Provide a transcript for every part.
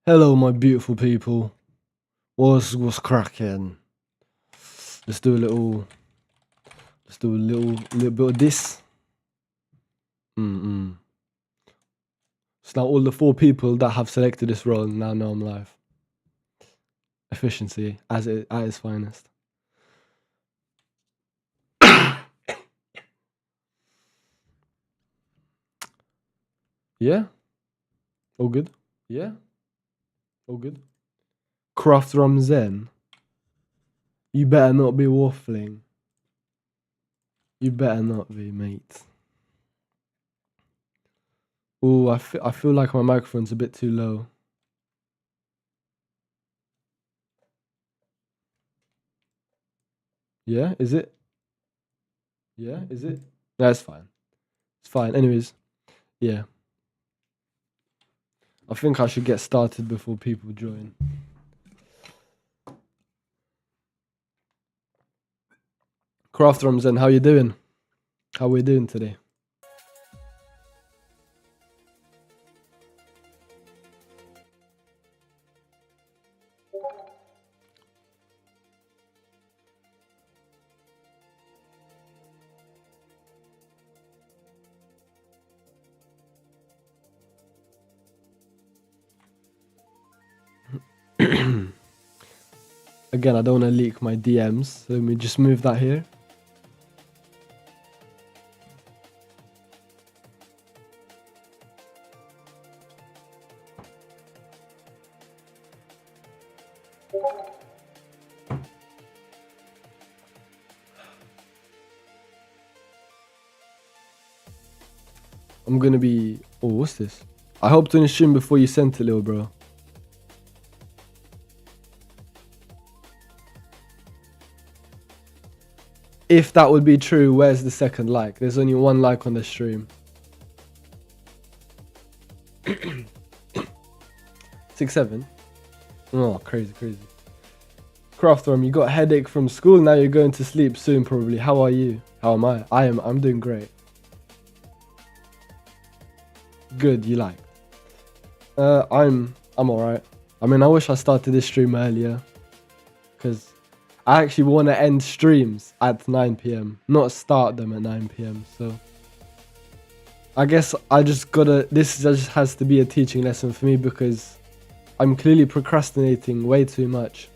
Hello, my beautiful people. What's cracking? Let's do a little. Let's do a little bit of this. So now all the 4 people that have selected this role now know I'm live. Efficiency at its finest. Yeah. All good. Yeah. All good. Craft Ramzen. You better not be waffling. You better not be, mate. Oh, I feel like my microphone's a bit too low. Yeah, is it? Yeah, is it? That's fine. It's fine. Anyways, yeah. I think I should get started before people join. Craft Ramzen, how you doing? How we doing today? Again, I don't want to leak my DMs, so let me just move that here. I'm gonna be... Oh, what's this? I hopped on a stream before you sent it, little bro. If that would be true, where's the second like? There's only 1 like on the stream. 6-7? Oh, crazy. Craftworm, you got a headache from school, now you're going to sleep soon probably. How are you? How am I? I'm doing great. Good, you like? I'm alright. I mean, I wish I started this stream earlier, because I actually want to end streams at 9 p.m, not start them at 9 p.m, so I guess I just gotta, this just has to be a teaching lesson for me, because I'm clearly procrastinating way too much.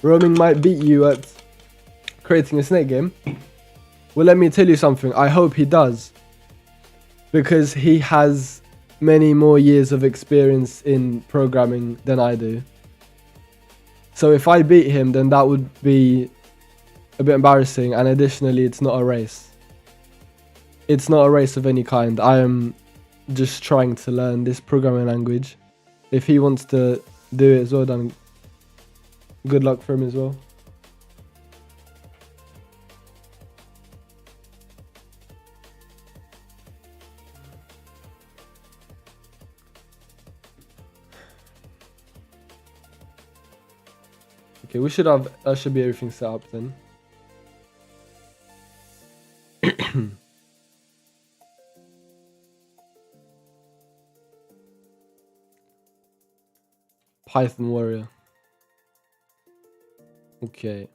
Roaming might beat you at creating a snake game. Well, let me tell you something. I hope he does, because he has many more years of experience in programming than I do. So if I beat him, then that would be a bit embarrassing. And additionally, it's not a race. It's not a race of any kind. I am just trying to learn this programming language. If he wants to do it as well, then good luck for him as well. Okay, we should have, that should be everything set up then. Python warrior. Okay.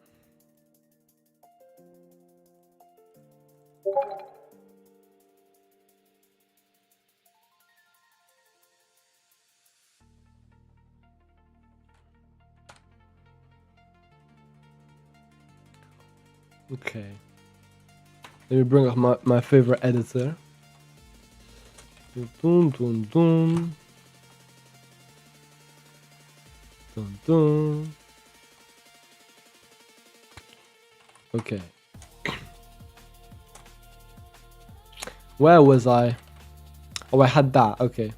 Okay. Let me bring up my favorite editor. Dun, dun, dun. Dun, dun. Okay. Where was I? Oh, I had that. Okay.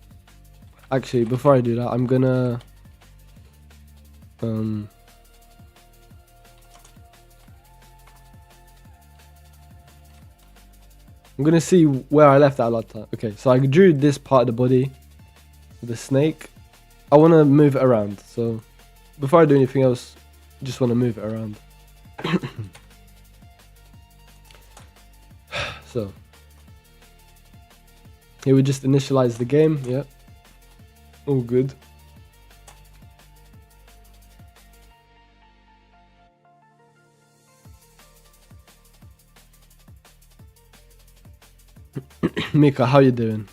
Actually, before I do that, I'm gonna see where I left that a lot of time. Okay, so I drew this part of the body, the snake. I want to move it around. So before I do anything else, I just want to move it around. So here we just initialize the game. Yeah, all good. Mika, how you doing?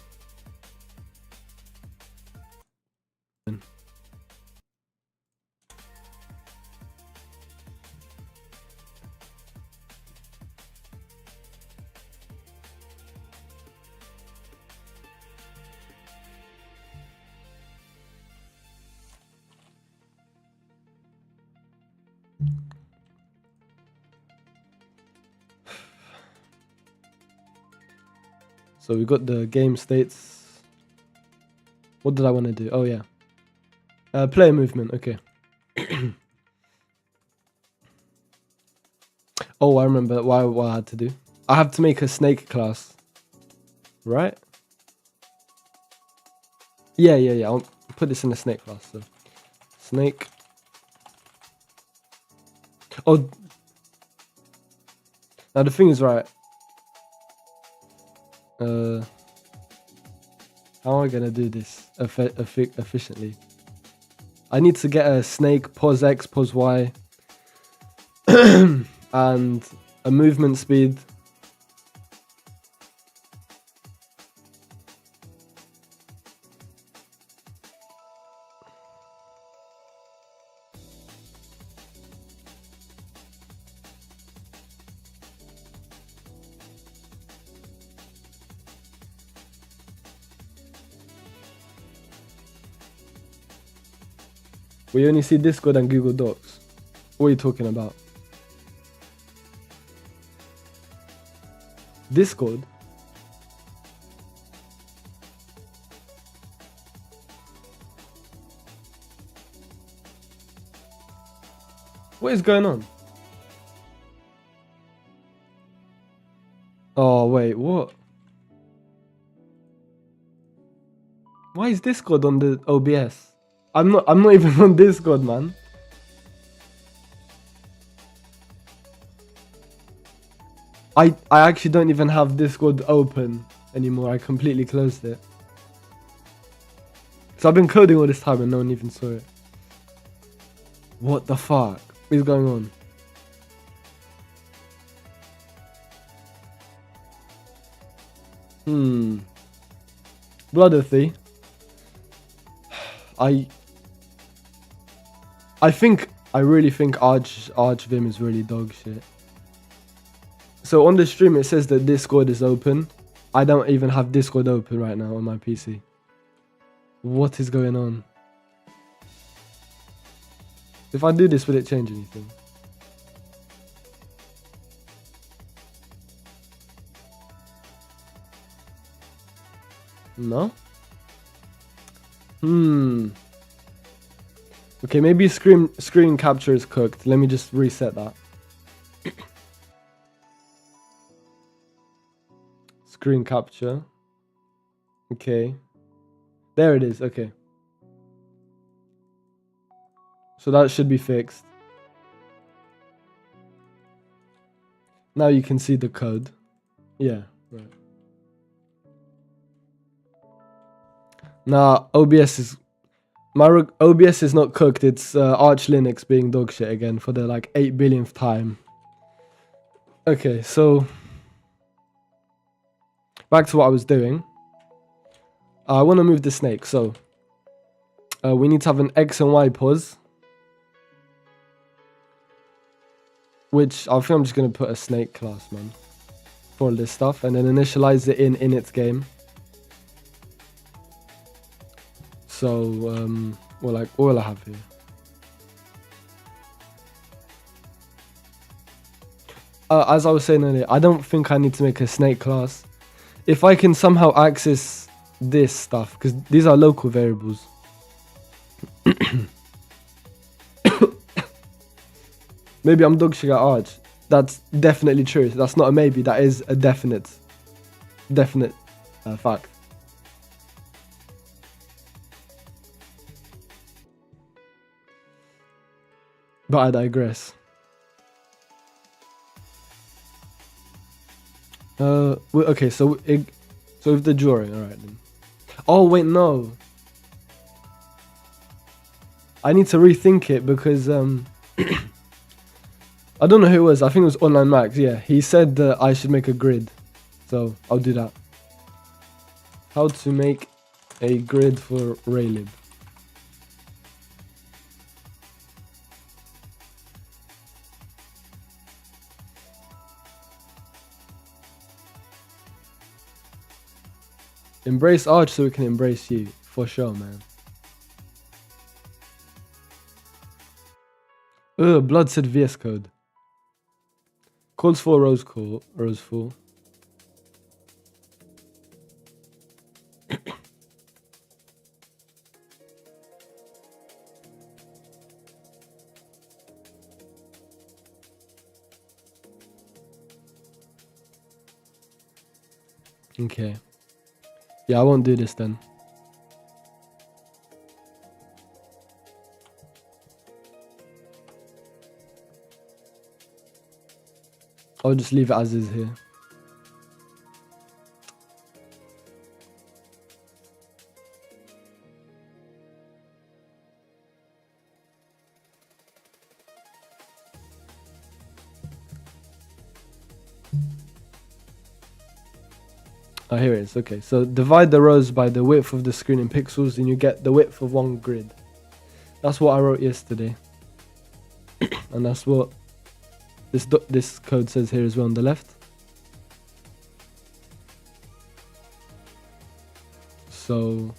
So we got the game states. What did I want to do? Oh yeah, player movement. Okay. Oh, I remember what I had to do. I have to make a snake class, right? Yeah. I'll put this in the snake class. So snake. Oh, now the thing is, right? How am I gonna do this efficiently? I need to get a snake, pos X, pos Y, and a movement speed. We only see Discord and Google Docs. What are you talking about? Discord? What is going on? Oh wait, what? Why is Discord on the OBS? I'm not even on Discord, man. I actually don't even have Discord open anymore. I completely closed it. So I've been coding all this time and no one even saw it. What the fuck is going on? Bloodthy. I really think Archvim is really dog shit. So on the stream it says that Discord is open. I don't even have Discord open right now on my PC. What is going on? If I do this, will it change anything? No? Okay, maybe screen capture is cooked. Let me just reset that. Screen capture. Okay. There it is. Okay. So that should be fixed. Now you can see the code. Yeah, right. Nah, OBS is not cooked. It's Arch Linux being dog shit again for the like 8 billionth time. Okay, so back to what I was doing. I want to move the snake, so we need to have an X and Y pos, which I think I'm just going to put a snake class, man, for all this stuff, and then initialize it in its game. So, well, like, all I have here. As I was saying earlier, I don't think I need to make a snake class. If I can somehow access this stuff, because these are local variables. Maybe I'm dog shit at Arch. That's definitely true. That's not a maybe. That is a definite fact. But I digress. Okay, so with the drawing, alright then. Oh, wait, no. I need to rethink it because, I don't know who it was. I think it was Online Max. Yeah, he said that I should make a grid. So, I'll do that. How to make a grid for Raylib. Embrace Arch so we can embrace you. For sure, man. Ugh, Blood said VS Code. Calls for Roseful. Okay. Yeah, I won't do this then. I'll just leave it as is here. Oh, here it is. Okay, so divide the rows by the width of the screen in pixels and you get the width of one grid. That's what I wrote yesterday. And that's what this code says here as well on the left. So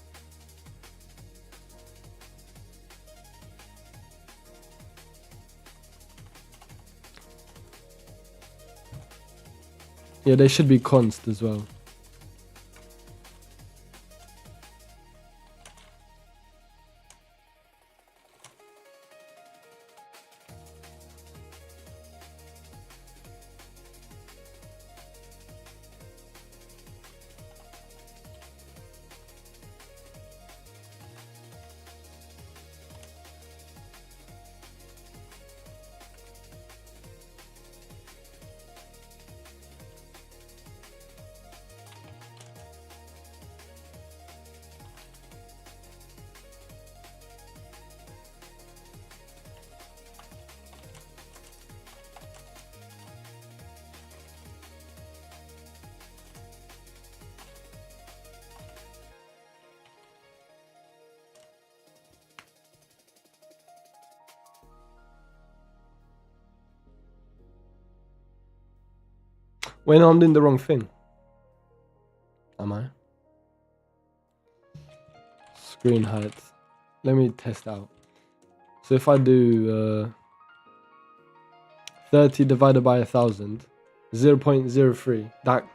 yeah, they should be const as well. Wait, no, I'm doing the wrong thing. Am I? Screen height. Let me test out. So if I do 30 divided by 1000, 0.03. That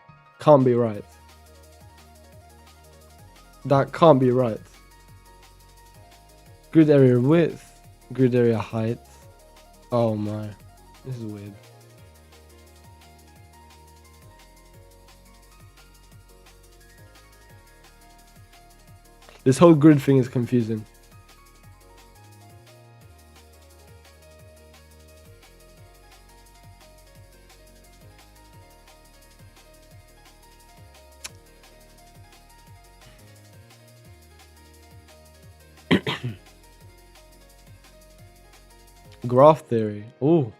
can't be right. That can't be right. Grid area width, grid area height. Oh my, this is weird. This whole grid thing is confusing. Graph theory. Oh.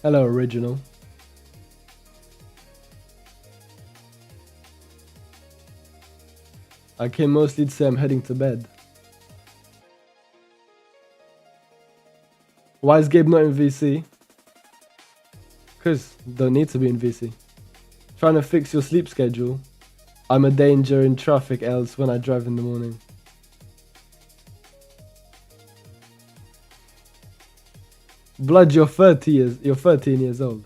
Hello, original. I came mostly to say I'm heading to bed. Why is Gabe not in VC? Because don't need to be in VC. Trying to fix your sleep schedule. I'm a danger in traffic else when I drive in the morning. Blood, you're 13 years old.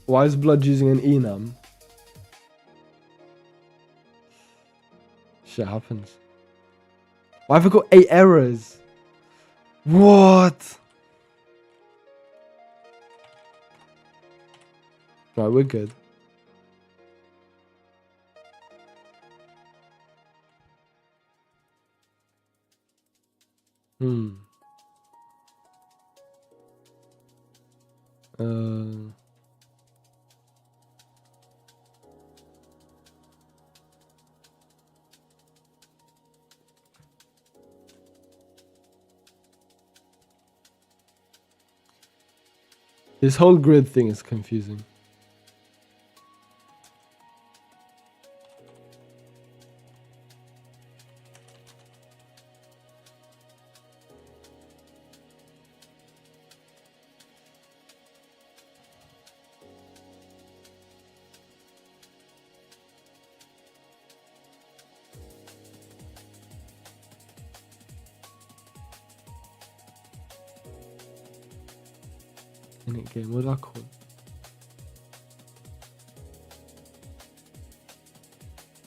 Why is Blood using an enum? Shit happens. Why have I got 8 errors? What? Right, we're good. This whole grid thing is confusing. Init game, what do I call it?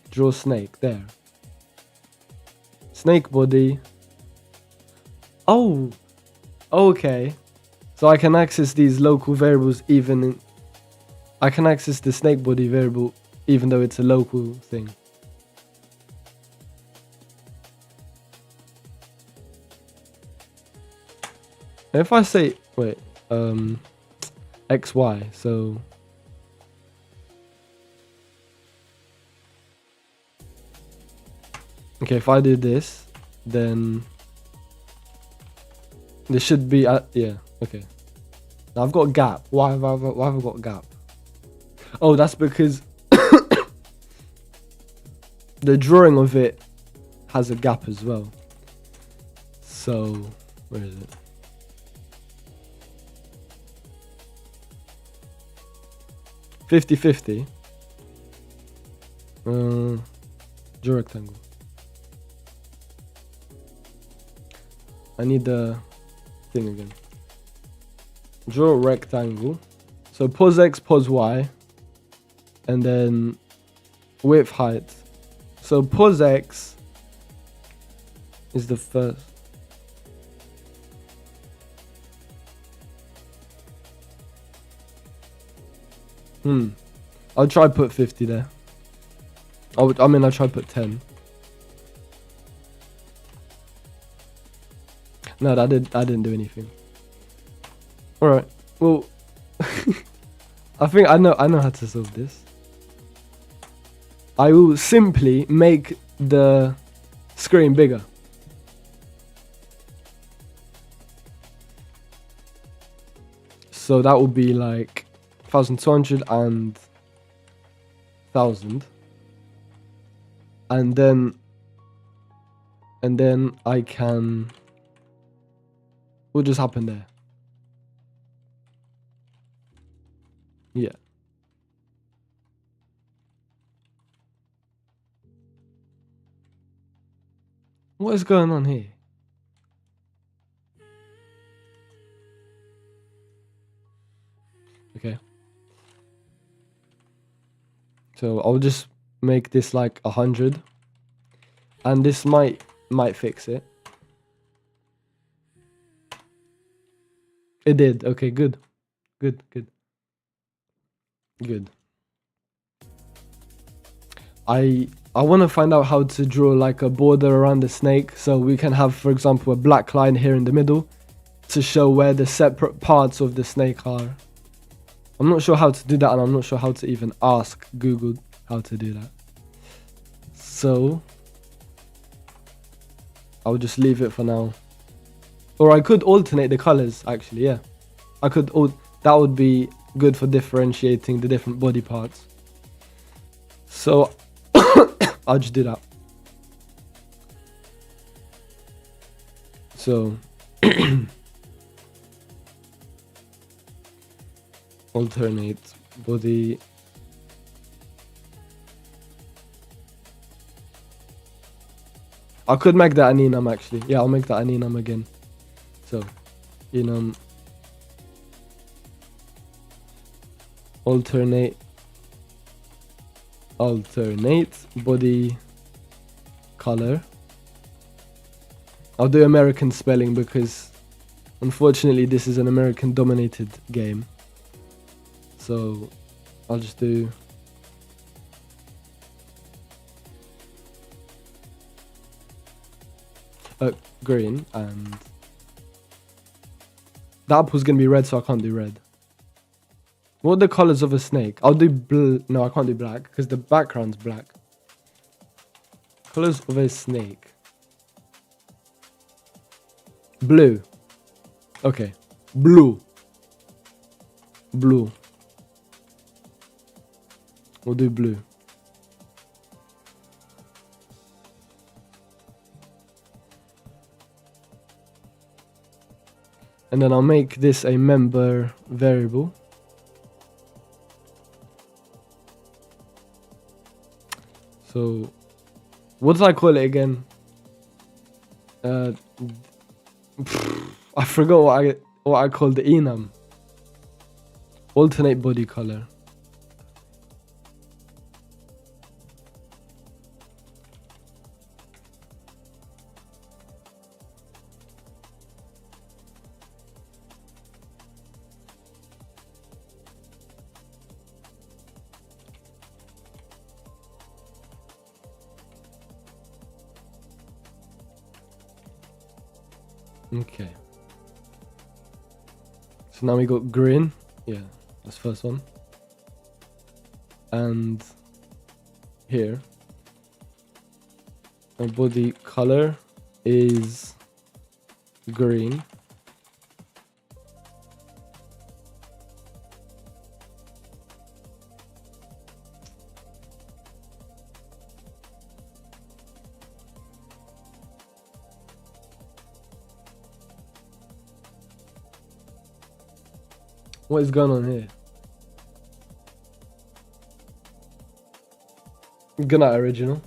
Draw snake, there. Snake body. Oh! Okay. So I can access these local variables even in... I can access the snake body variable even though it's a local thing. If I say... Wait. XY, so... Okay, if I do this, then... This should be... yeah, okay. Now I've got a gap. Why have I got a gap? Oh, that's because... the drawing of it has a gap as well. So, where is it? (50/50). Draw rectangle. I need the thing again. Draw rectangle. So pos X, pos Y, and then width, height. So pos X is the first. I'll try put 50 there. I'll try put 10. No, I didn't do anything. All right. Well, I think I know how to solve this. I will simply make the screen bigger. So that will be like 1200 and 1000, and then I can... What just happened there? Yeah. What is going on here? Okay. So I'll just make this like 100, and this might fix it. It did. Okay, good. I want to find out how to draw like a border around the snake, so we can have, for example, a black line here in the middle to show where the separate parts of the snake are. I'm not sure how to do that, and I'm not sure how to even ask Google how to do that. So I'll just leave it for now. Or I could alternate the colors, actually, yeah. That would be good for differentiating the different body parts. So I'll just do that. So alternate body. I could make that an enum actually. Yeah, I'll make that an enum again. So enum alternate body color. I'll do American spelling because unfortunately this is an American dominated game, so I'll just do green, and the apple's gonna be red, so I can't do red. What are the colors of a snake? I'll do blue. No, I can't do black because the background's black. Colors of a snake. Blue. Okay. Blue. Blue. We'll do blue. And then I'll make this a member variable. So, what did I call it again? I forgot what I called the enum. Alternate body color. Okay. So now we got green. Yeah, that's the first one. And here, our body color is green. What is going on here? Good night, original.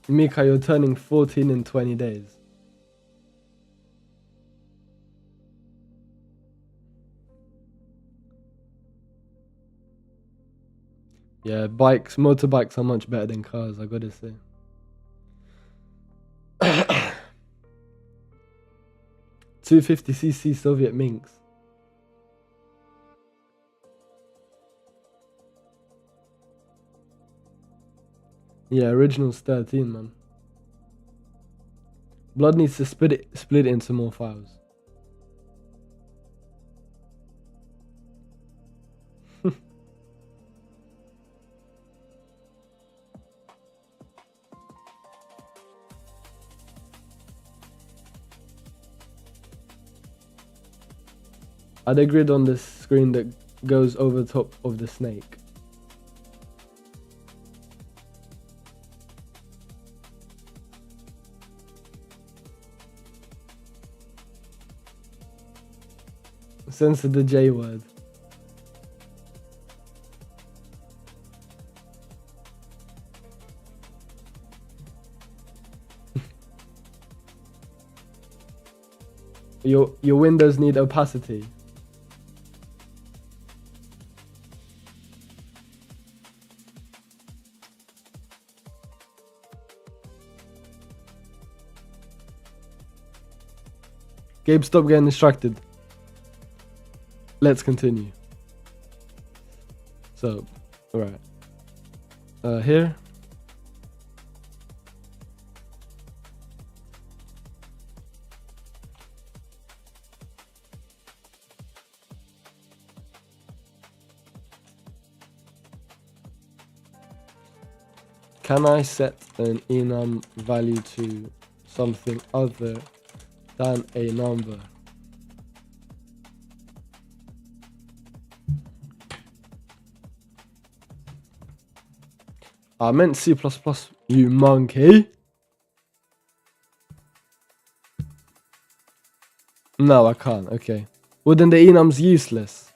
Mika, you're turning 14 in 20 days. Yeah, motorbikes are much better than cars, I gotta say. 250cc Soviet Minx. Yeah, original's 13, man. Blood needs to split it into more files. Add a grid on the screen that goes over the top of the snake. Censor the J word. Your windows need opacity. Gabe, stop getting distracted. Let's continue. So, alright. Here. Can I set an enum value to something other than a number? I meant C++, you monkey. No, I can't. Okay. Well, then the enum's useless.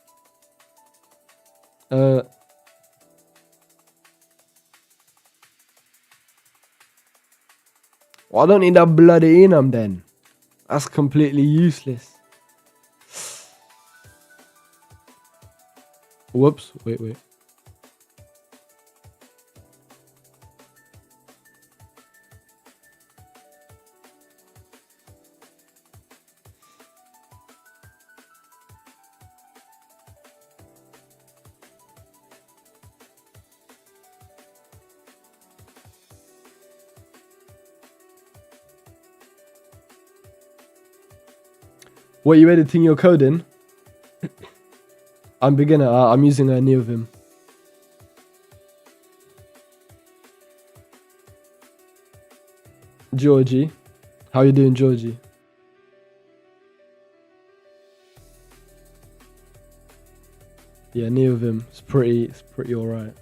Well, I don't need that bloody enum then. That's completely useless. Whoops. Wait. What, you editing your code in? I'm beginner. I'm using a NeoVim. Georgie. How you doing, Georgie? Yeah, NeoVim. It's pretty alright.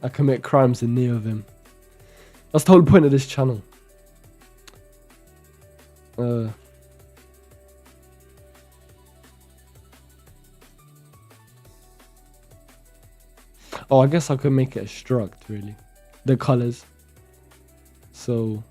I commit crimes in NeoVim. That's the whole point of this channel. Oh, I guess I could make it a struct, really. The colors. So...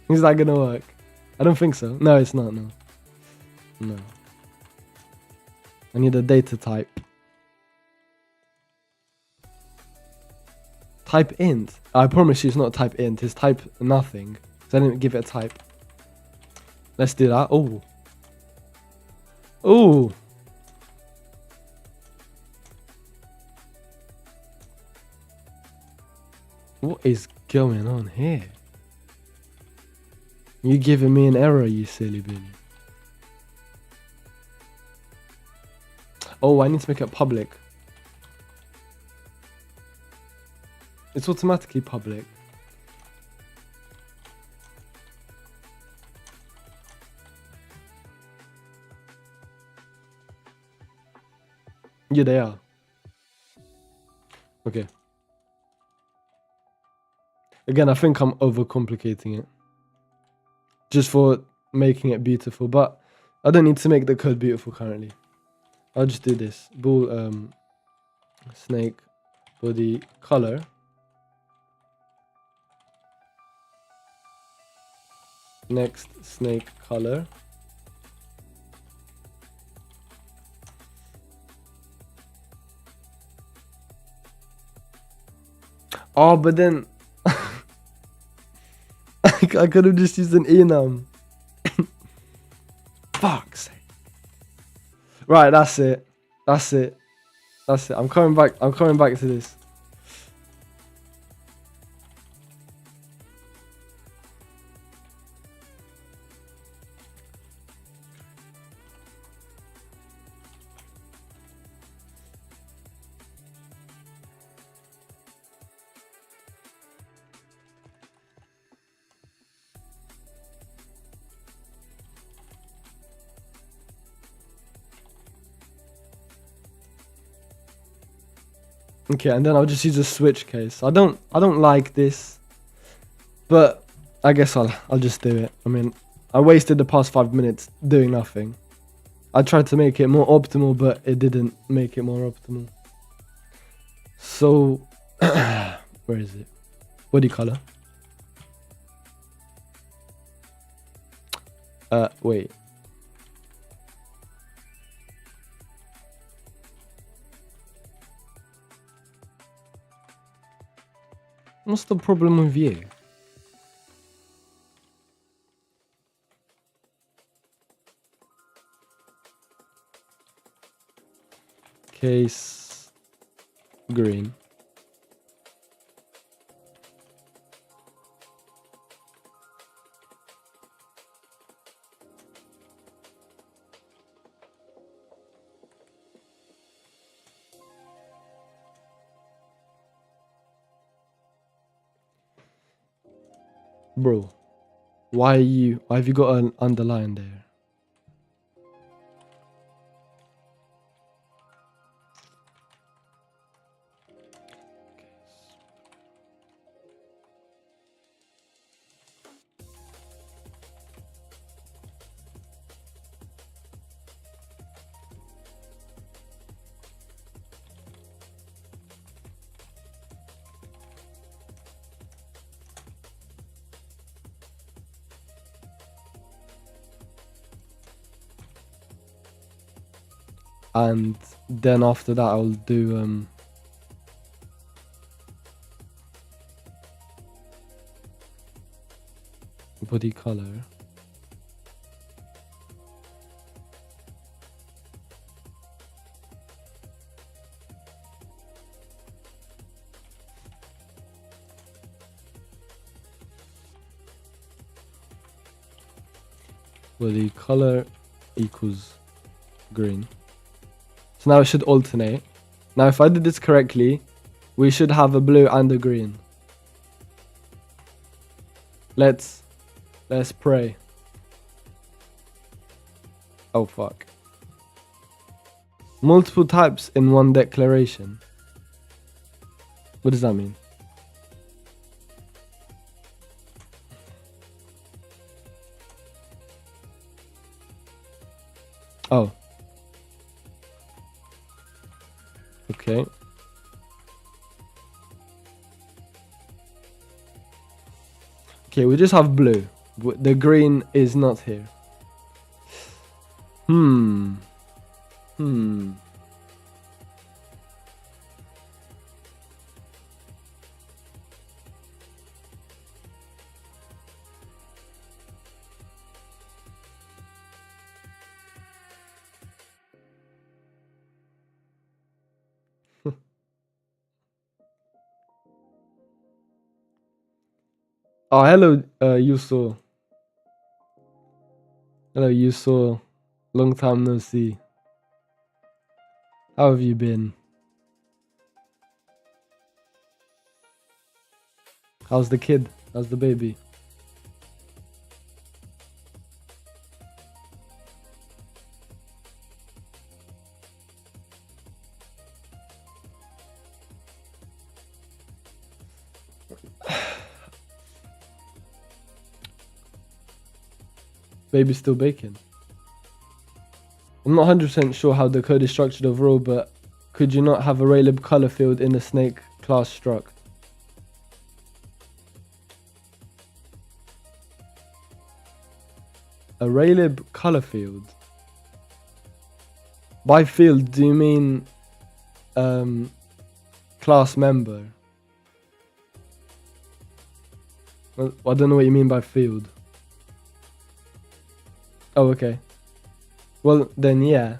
Is that gonna work? I don't think so. No, it's not, no. No. I need a data type. Type int. I promise you it's not type int, it's type nothing. Because I didn't give it a type. Let's do that. Oh. Oh. What is going on here? You giving me an error, you silly bitch. Oh, I need to make it public. It's automatically public. Yeah, they are. Okay. Again, I think I'm overcomplicating it. Just for making it beautiful, but I don't need to make the code beautiful currently. I'll just do this. Bool snake body color. Next snake color. Oh, but then I could have just used an enum. Fuck's sake. Right, that's it. That's it. That's it. I'm coming back to this. Okay, and then I'll just use a switch case. I don't like this, but I guess I'll just do it. I mean, I wasted the past 5 minutes doing nothing. I tried to make it more optimal, but it didn't make it more optimal. So, where is it? Body color. Wait. What's the problem with you? Case green. Bro, why have you got an underline there? And then after that I'll do body color. Body color equals green. So now it should alternate. Now if I did this correctly, we should have a blue and a green. Let's pray. Oh fuck. Multiple types in one declaration. What does that mean? Oh. Okay. Okay, we just have blue. The green is not here. Hmm. Oh, hello, Yuso. Hello, Yuso. Long time no see. How have you been? How's the kid? How's the baby? Baby's still baking. I'm not 100% sure how the code is structured overall, but could you not have a Raylib color field in the snake class struct? A Raylib color field? By field, do you mean class member? Well, I don't know what you mean by field. Oh, okay. Well, then yeah.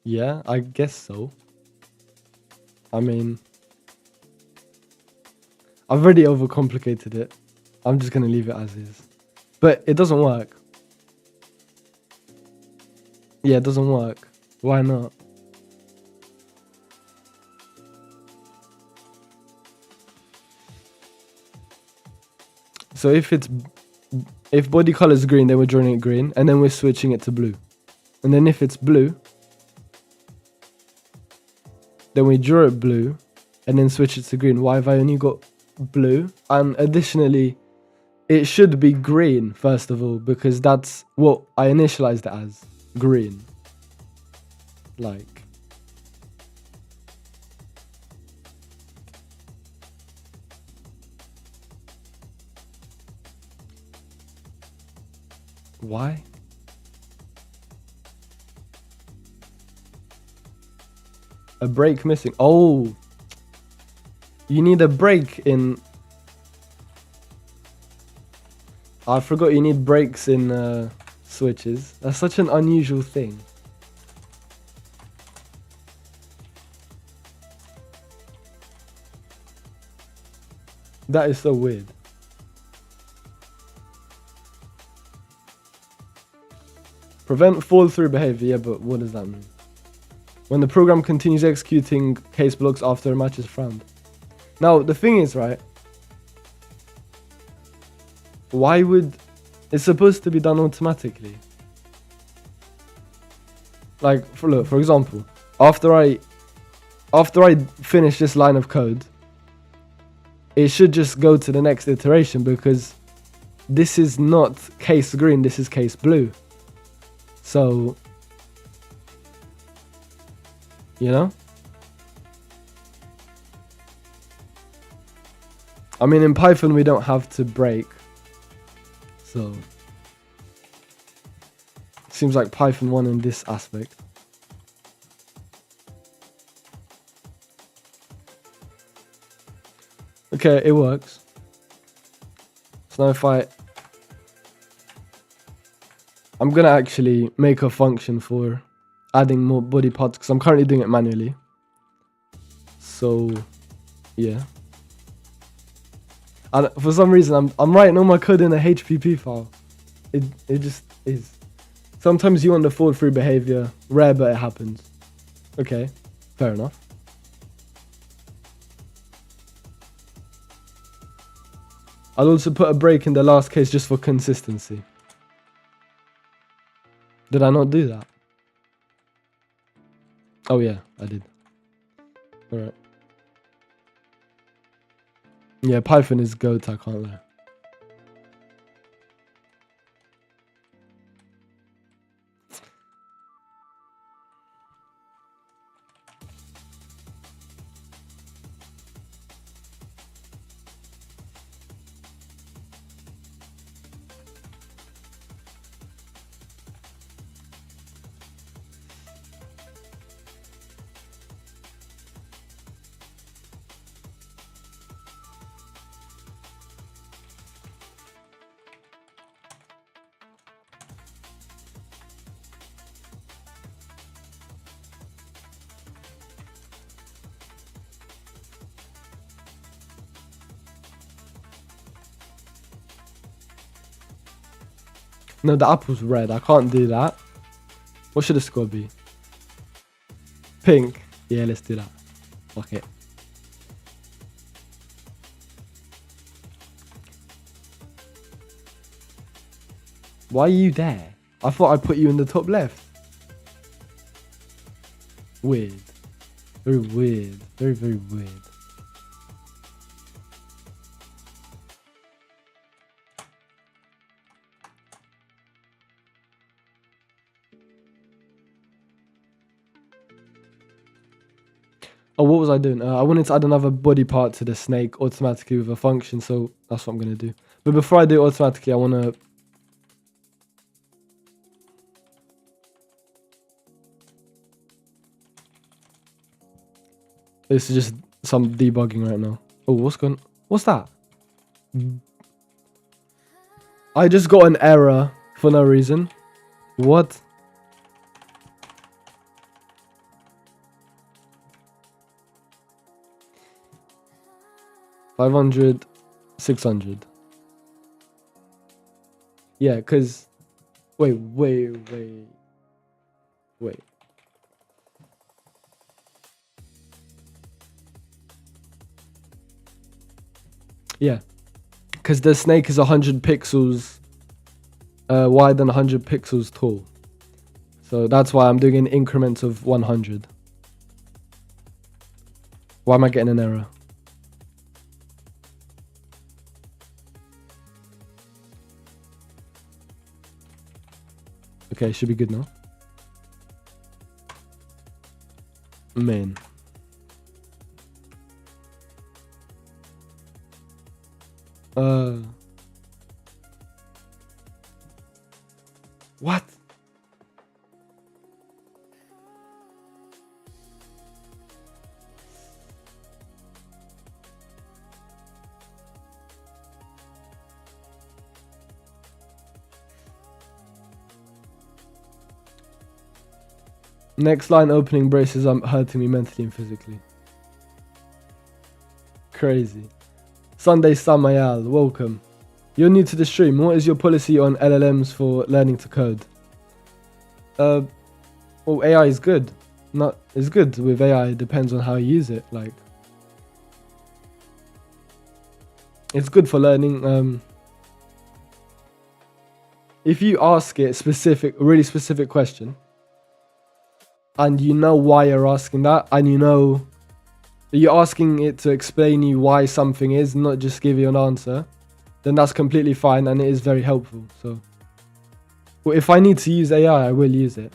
Yeah, I guess so. I mean, I've already overcomplicated it. I'm just gonna leave it as is. But it doesn't work. Yeah, it doesn't work. Why not? So if body color is green, then we're drawing it green, and then we're switching it to blue. And then if it's blue, then we draw it blue, and then switch it to green. Why have I only got blue? And additionally, it should be green, first of all, because that's what I initialized it as. Green. Like. Why? A break missing. Oh. You need a break in... I forgot you need breaks in switches. That's such an unusual thing. That is so weird. Prevent fall-through behavior. Yeah, but what does that mean? When the program continues executing case blocks after a match is frowned. Now, the thing is, right? Why would... It's supposed to be done automatically. Like, look, for example, after I finish this line of code, it should just go to the next iteration because this is not case green, this is case blue. So, you know? I mean, in Python, we don't have to break. So, seems like Python won in this aspect. Okay, it works. So now if I'm gonna actually make a function for adding more body parts because I'm currently doing it manually. So, yeah. And for some reason, I'm writing all my code in a HPP file. It just is. Sometimes you want the fall-through behavior. Rare, but it happens. Okay, fair enough. I'll also put a break in the last case just for consistency. Did I not do that? Oh yeah, I did. Alright. Yeah, Python is GOAT, I can't lie. No, the apple's red. I can't do that. What should the score be? Pink. Yeah, let's do that. Fuck it. Why are you there? I thought I put you in the top left. Weird. Very weird. Very, very weird. Oh, what was I doing? I wanted to add another body part to the snake automatically with a function, so that's what I'm going to do. But before I do it automatically, I want to... This is just some debugging right now. Oh, what's that? I just got an error for no reason. What? $500, $600. Yeah, because... Wait. Yeah, because the snake is 100 pixels wide and 100 pixels tall. So that's why I'm doing in increments of 100. Why am I getting an error? Okay, should be good now. Main. What? Next line, opening braces are hurting me mentally and physically. Crazy. Sunday Samayal, welcome. You're new to the stream. What is your policy on LLMs for learning to code? Well, AI is good. It's good with AI. It depends on how you use it. Like, it's good for learning. If you ask it really specific question, and you know why you're asking that, and you know you're asking it to explain you why something is, not just give you an answer, then that's completely fine, and it is very helpful. So, well, if I need to use AI, I will use it.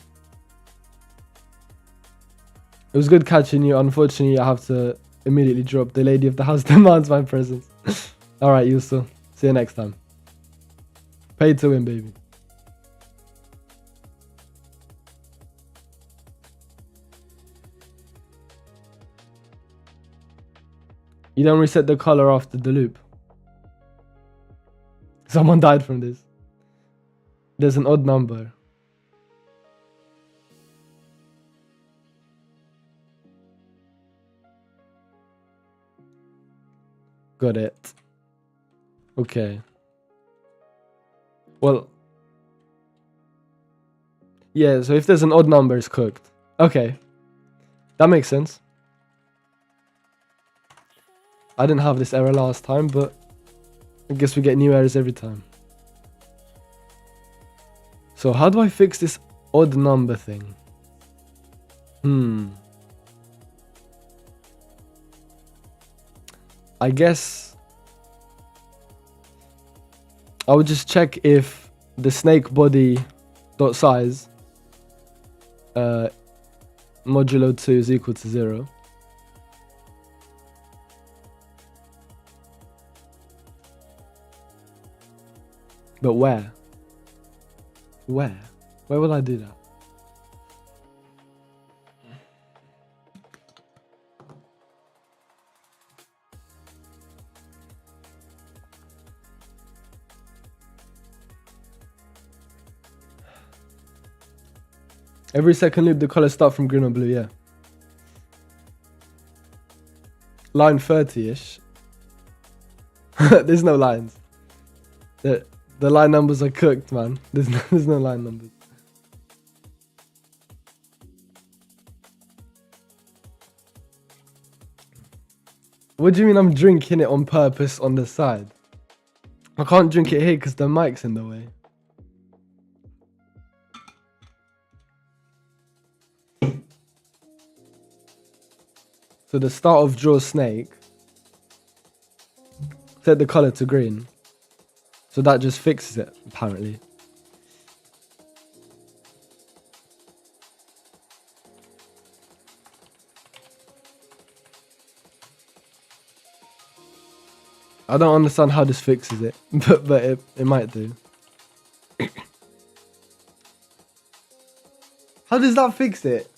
It was good catching you. Unfortunately, I have to immediately drop. The lady of the house demands my presence. Alright, Yusul. See you next time. Paid to win, baby. You don't reset the color after the loop. Someone died from this. There's an odd number. Got it. Okay. Well. Yeah, so if there's an odd number, it's cooked. Okay. That makes sense. I didn't have this error last time, but I guess we get new errors every time. So how do I fix this odd number thing? I guess I would just check if the snake body dot size modulo 2 is equal to 0. But where? Where will I do that? Every second loop, the colors start from green or blue, yeah. Line 30-ish. There's no lines. The line numbers are cooked, man. There's no line numbers. What do you mean I'm drinking it on purpose on the side? I can't drink it here because the mic's in the way. So the start of draw snake, set the color to green. So that just fixes it, apparently. I don't understand how this fixes it, but it might do. How does that fix it?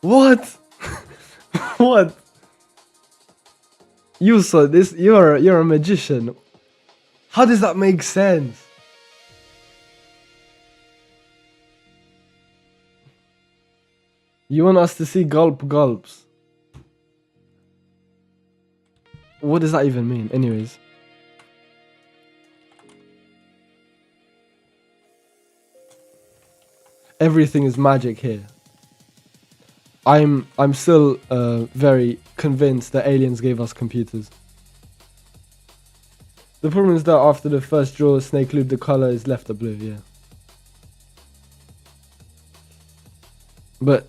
What? What? You saw this. You're a magician. How does that make sense? You want us to see gulps? What does that even mean? Anyways. Everything is magic here. I'm still very convinced that aliens gave us computers. The problem is that after the first draw snake loop, the color is left a blue, yeah. But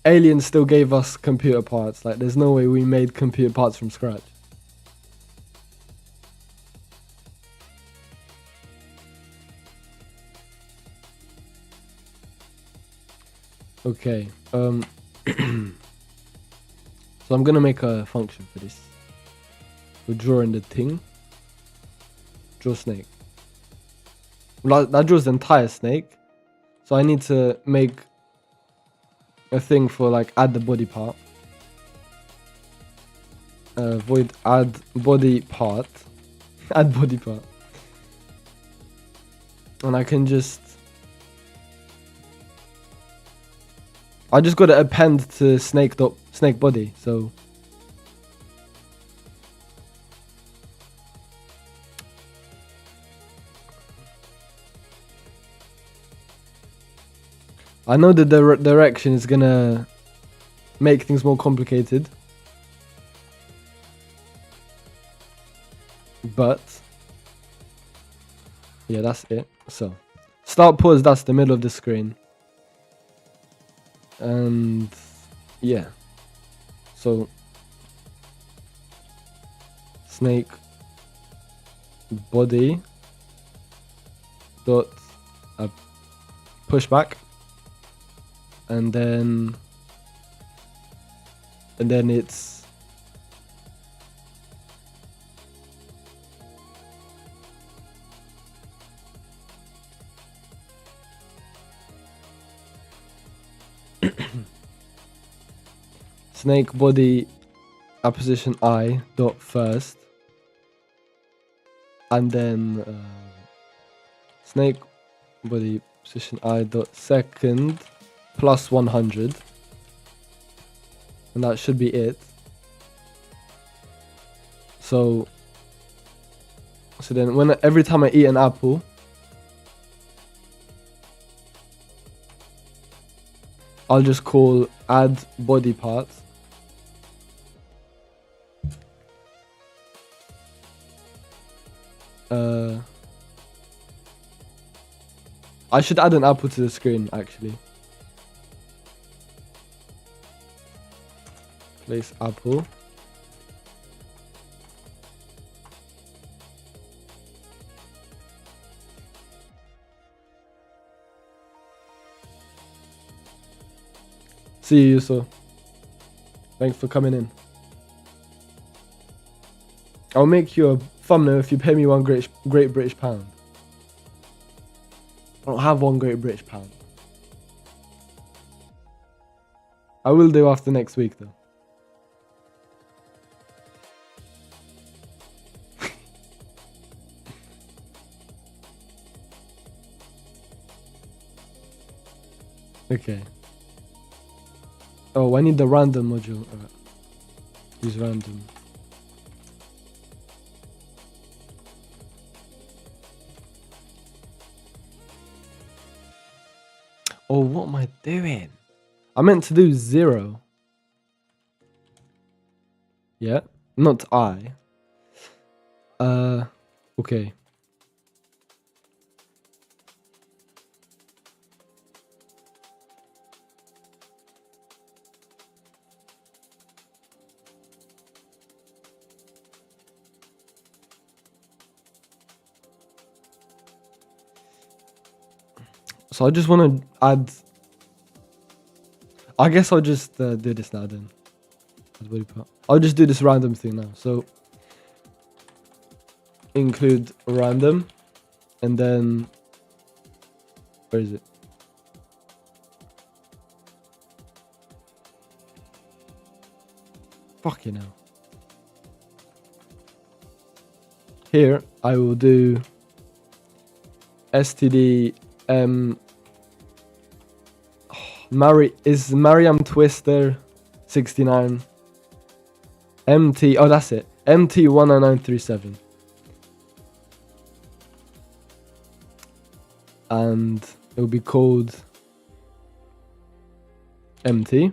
aliens still gave us computer parts. Like, there's no way we made computer parts from scratch. Okay. So I'm gonna make a function for this. We're drawing the thing. Draw snake. Well, that draws the entire snake. So I need to make a thing for like add the body part. Void add body part. Add body part. And I can just I just got to append to snake body. So I know the direction is gonna make things more complicated, but yeah, that's it. So start pause, that's the middle of the screen. And yeah, so snake body dot pushback, and then it's snake body apposition I dot first, and then snake body position I dot second plus 100, and that should be it. So then every time I eat an apple, I'll just call add body parts. I should add an apple to the screen actually. Place apple. See you, Yuso. Thanks for coming in. I'll make you a thumbnail if you pay me $1 Great British Pound. I don't have $1 Great British Pound. I will do after next week though. Okay. Oh, I need the random module. Alright. Use random. Oh, what am I doing? I meant to do 0. Yeah, not I. Okay. So I just want to add. I guess I'll just do this now then. I'll just do this random thing now. So include random, and then where is it? Fucking hell. Here I will do std Mariam Twister 69 MT. Oh, that's it. MT 19937. And it will be called MT.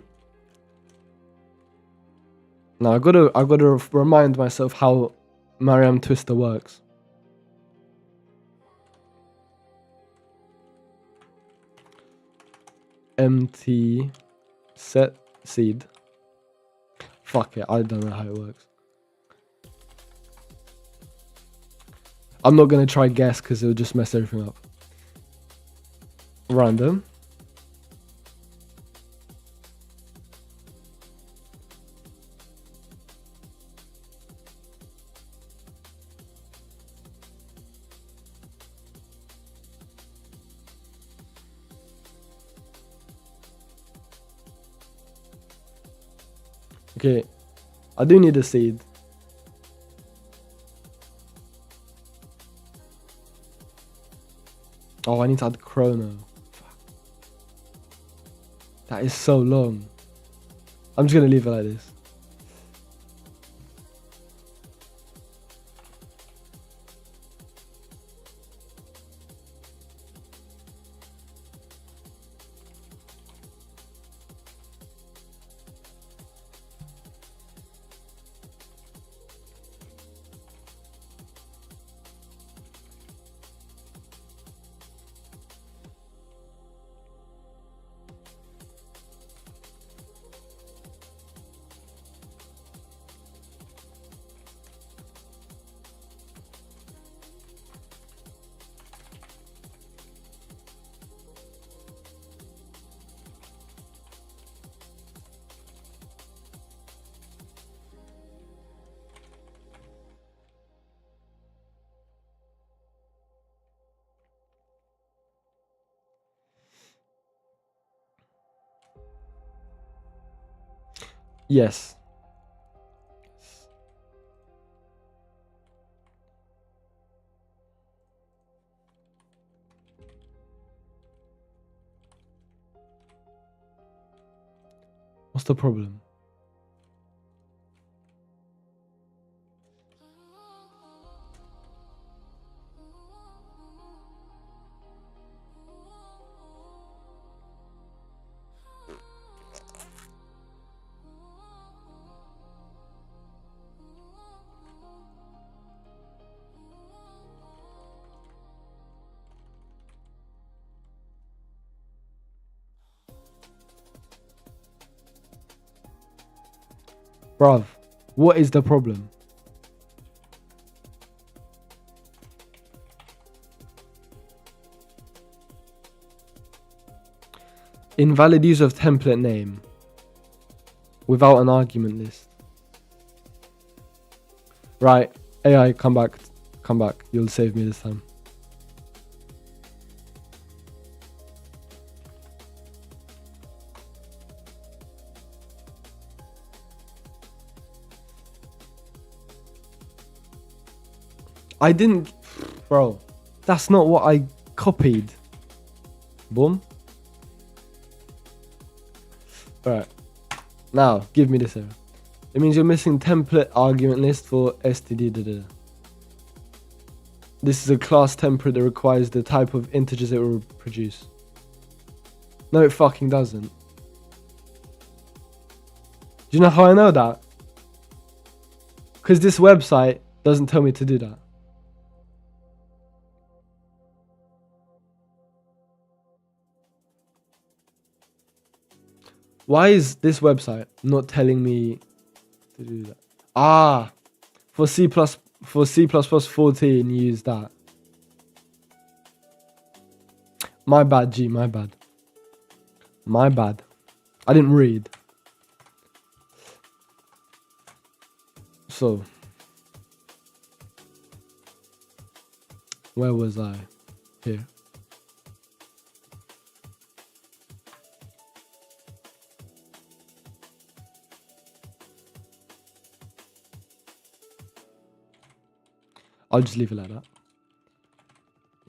Now I gotta remind myself how Mariam Twister works. MT set seed. Fuck it, I don't know how it works. I'm not gonna try guess because it'll just mess everything up. Random. Okay, I do need a seed. Oh, I need to add chrono. Fuck. That is so long. I'm just going to leave it like this. Yes. What's the problem? Bruv, what is the problem? Invalid use of template name without an argument list. Right, AI, come back. Come back. You'll save me this time. I didn't... Bro, that's not what I copied. Boom. Alright. Now, give me this error. It means you're missing template argument list for std. This is a class template that requires the type of integers it will produce. No, it fucking doesn't. Do you know how I know that? Because this website doesn't tell me to do that. Why is this website not telling me to do that? Ah, for C++ 14, use that. My bad, G, my bad. My bad. I didn't read. So, where was I? Here. I'll just leave it like that.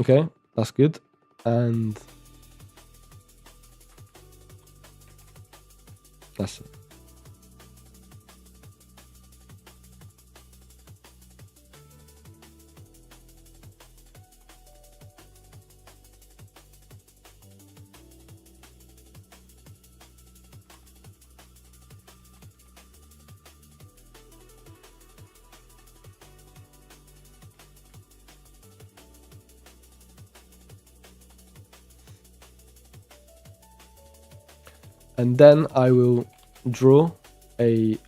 Okay, that's good. And that's it. And then I will draw a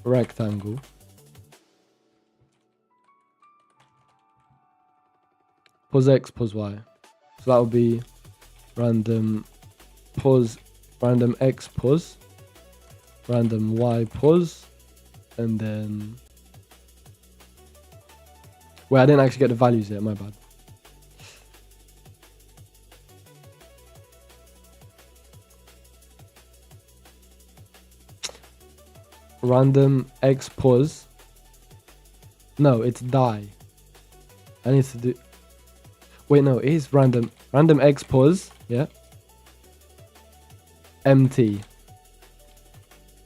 rectangle. Pos X, pos Y. So that will be random pos, random X pos, random Y pos, and then... Wait, I didn't actually get the values yet, my bad. Random X pos. No, it's die. I need to do... Wait, no, it is random. Random X pos, yeah. MT.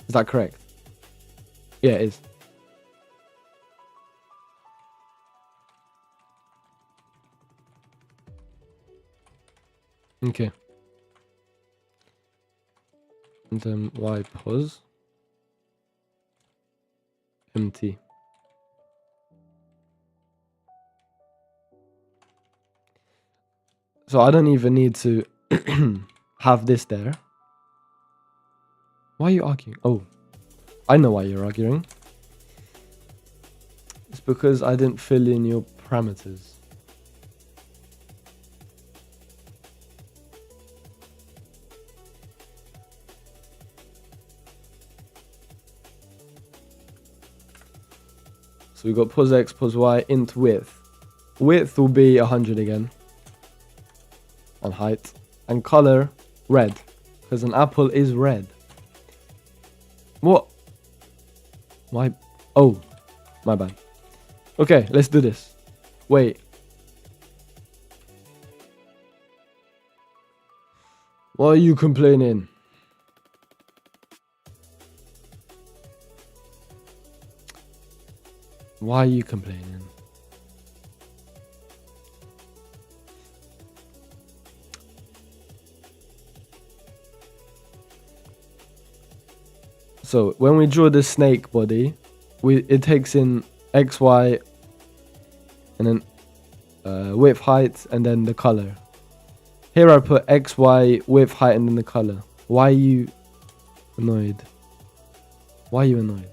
Is that correct? Yeah, it is. Okay. And then y pos MT. So I don't even need to have this there. Why are you arguing? Oh, I know why you're arguing. It's because I didn't fill in your parameters. So we got pos x, pos y, int width. Width will be 100 again. And height. And color, red. Because an apple is red. What? Why? Oh, my bad. Okay, let's do this. Wait. Why are you complaining? Why are you complaining? So when we draw the snake body, it takes in x, y, and then width, height, and then the color. Here I put x, y, width, height, and then the color. Why are you annoyed? Why are you annoyed?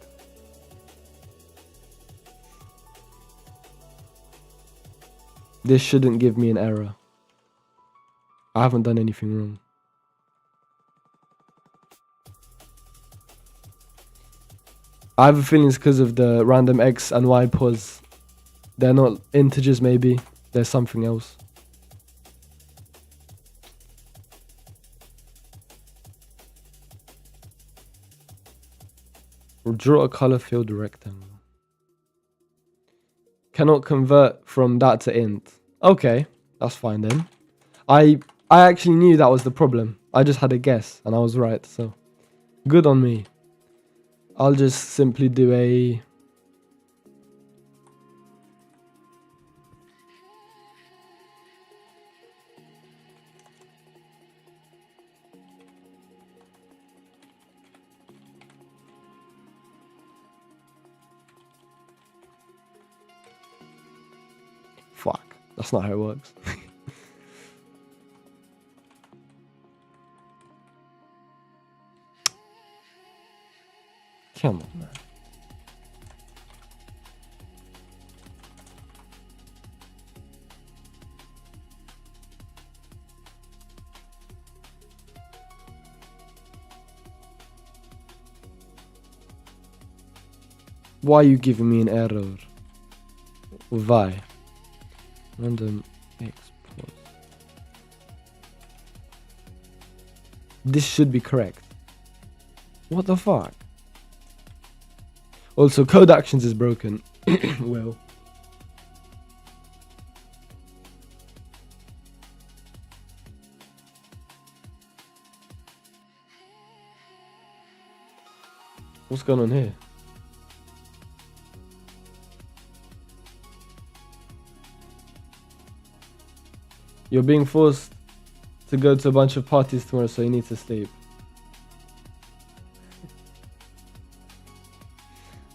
This shouldn't give me an error. I haven't done anything wrong. I have a feeling it's because of the random x and y pos. They're not integers maybe. There's something else. Draw a color filled rectangle. Cannot convert from that to int. Okay, that's fine then. I actually knew that was the problem. I just had a guess and I was right, so good on me. I'll just simply do a fuck. That's not how it works. Come on, man. Why are you giving me an error? Why? Random export. This should be correct. What the fuck? Also, code actions is broken. Well. What's going on here? You're being forced to go to a bunch of parties tomorrow, so you need to sleep.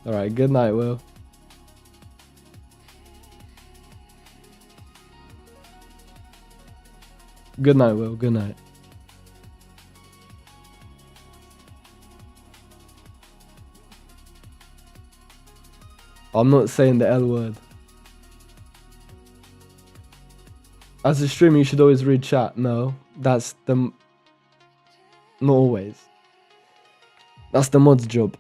Alright, good night, Will. Good night, Will. Good night. I'm not saying the L word. As a streamer, you should always read chat. No, that's the... Not always. That's the mod's job.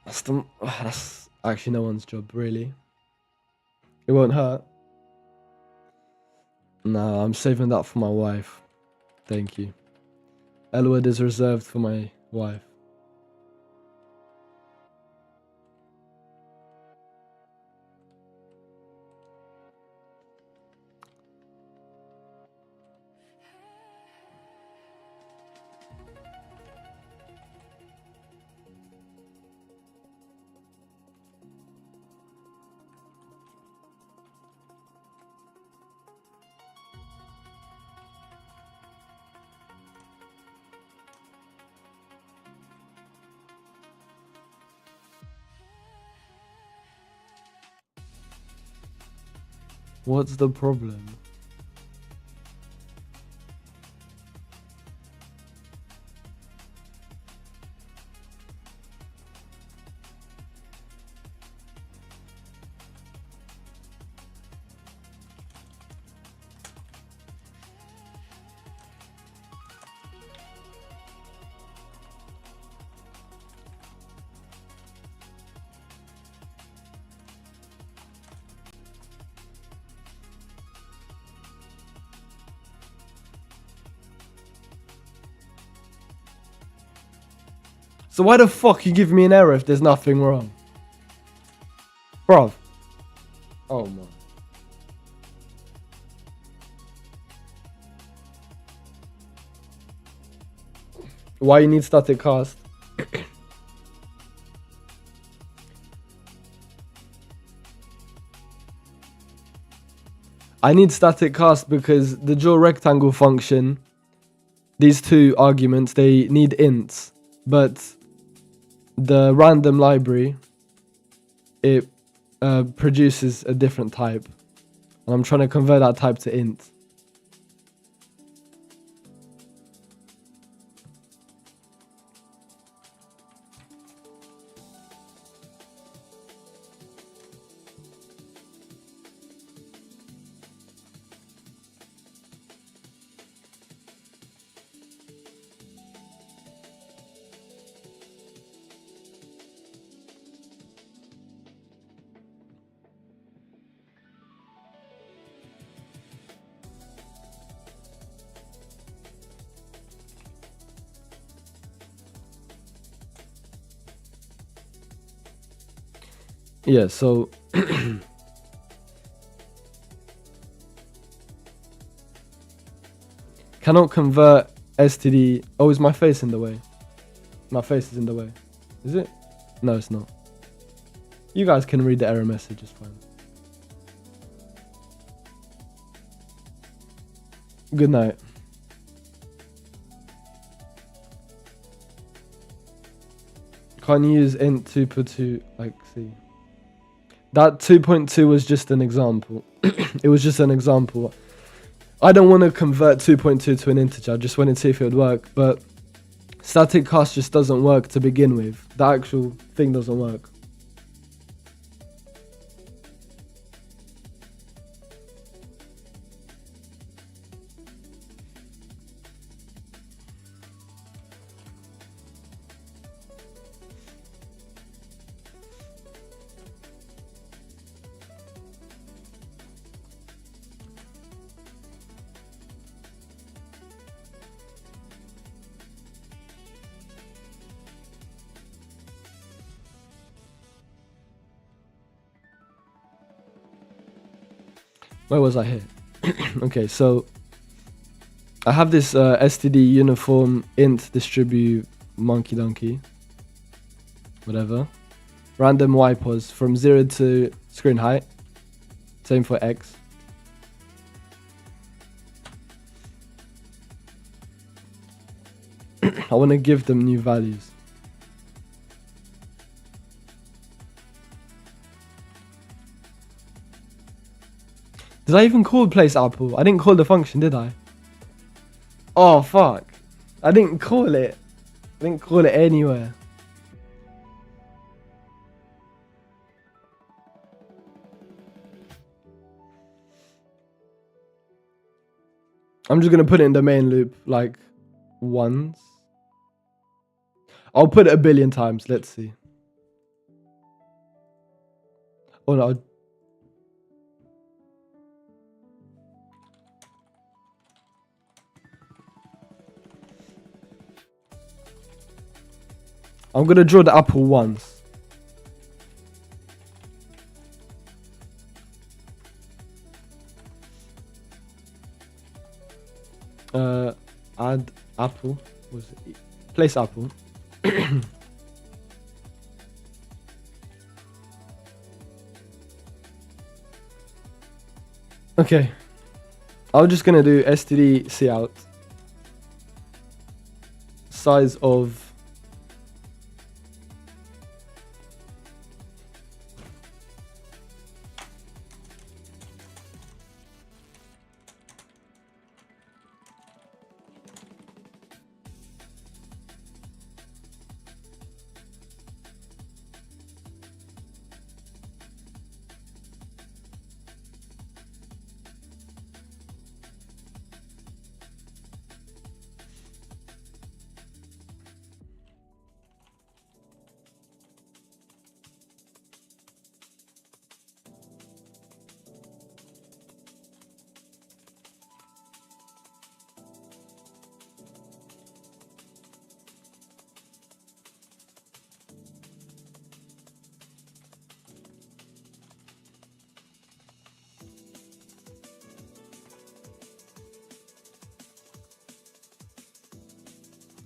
That's actually no one's job, really. It won't hurt. No, I'm saving that for my wife. Thank you. L word is reserved for my wife. What's the problem? So why the fuck you give me an error if there's nothing wrong? Bruv. Oh man. Why you need static cast? I need static cast because the dual rectangle function, these two arguments, they need ints, but the random library, it produces a different type, and I'm trying to convert that type to int. Yeah, so cannot convert std. Oh, is my face in the way? My face is in the way. Is it? No, it's not. You guys can read the error message, it's fine. Good night. Can't use int 2.2 like C. That 2.2 was just an example. It was just an example. I don't want to convert 2.2 to an integer. I just wanted to see if it would work. But static cast just doesn't work to begin with. The actual thing doesn't work. Where was I here? Okay, so I have this std uniform int distribute monkey donkey, whatever. Random ypos from 0 to screen height. Same for x. I want to give them new values. Did I even call place apple? I didn't call the function, did I? Oh, fuck. I didn't call it. I didn't call it anywhere. I'm just going to put it in the main loop like once. I'll put it 1 billion times. Let's see. Oh, no. I'm going to draw the apple once. Add apple. Was it? Place apple. Okay. I'm just going to do std cout. Size of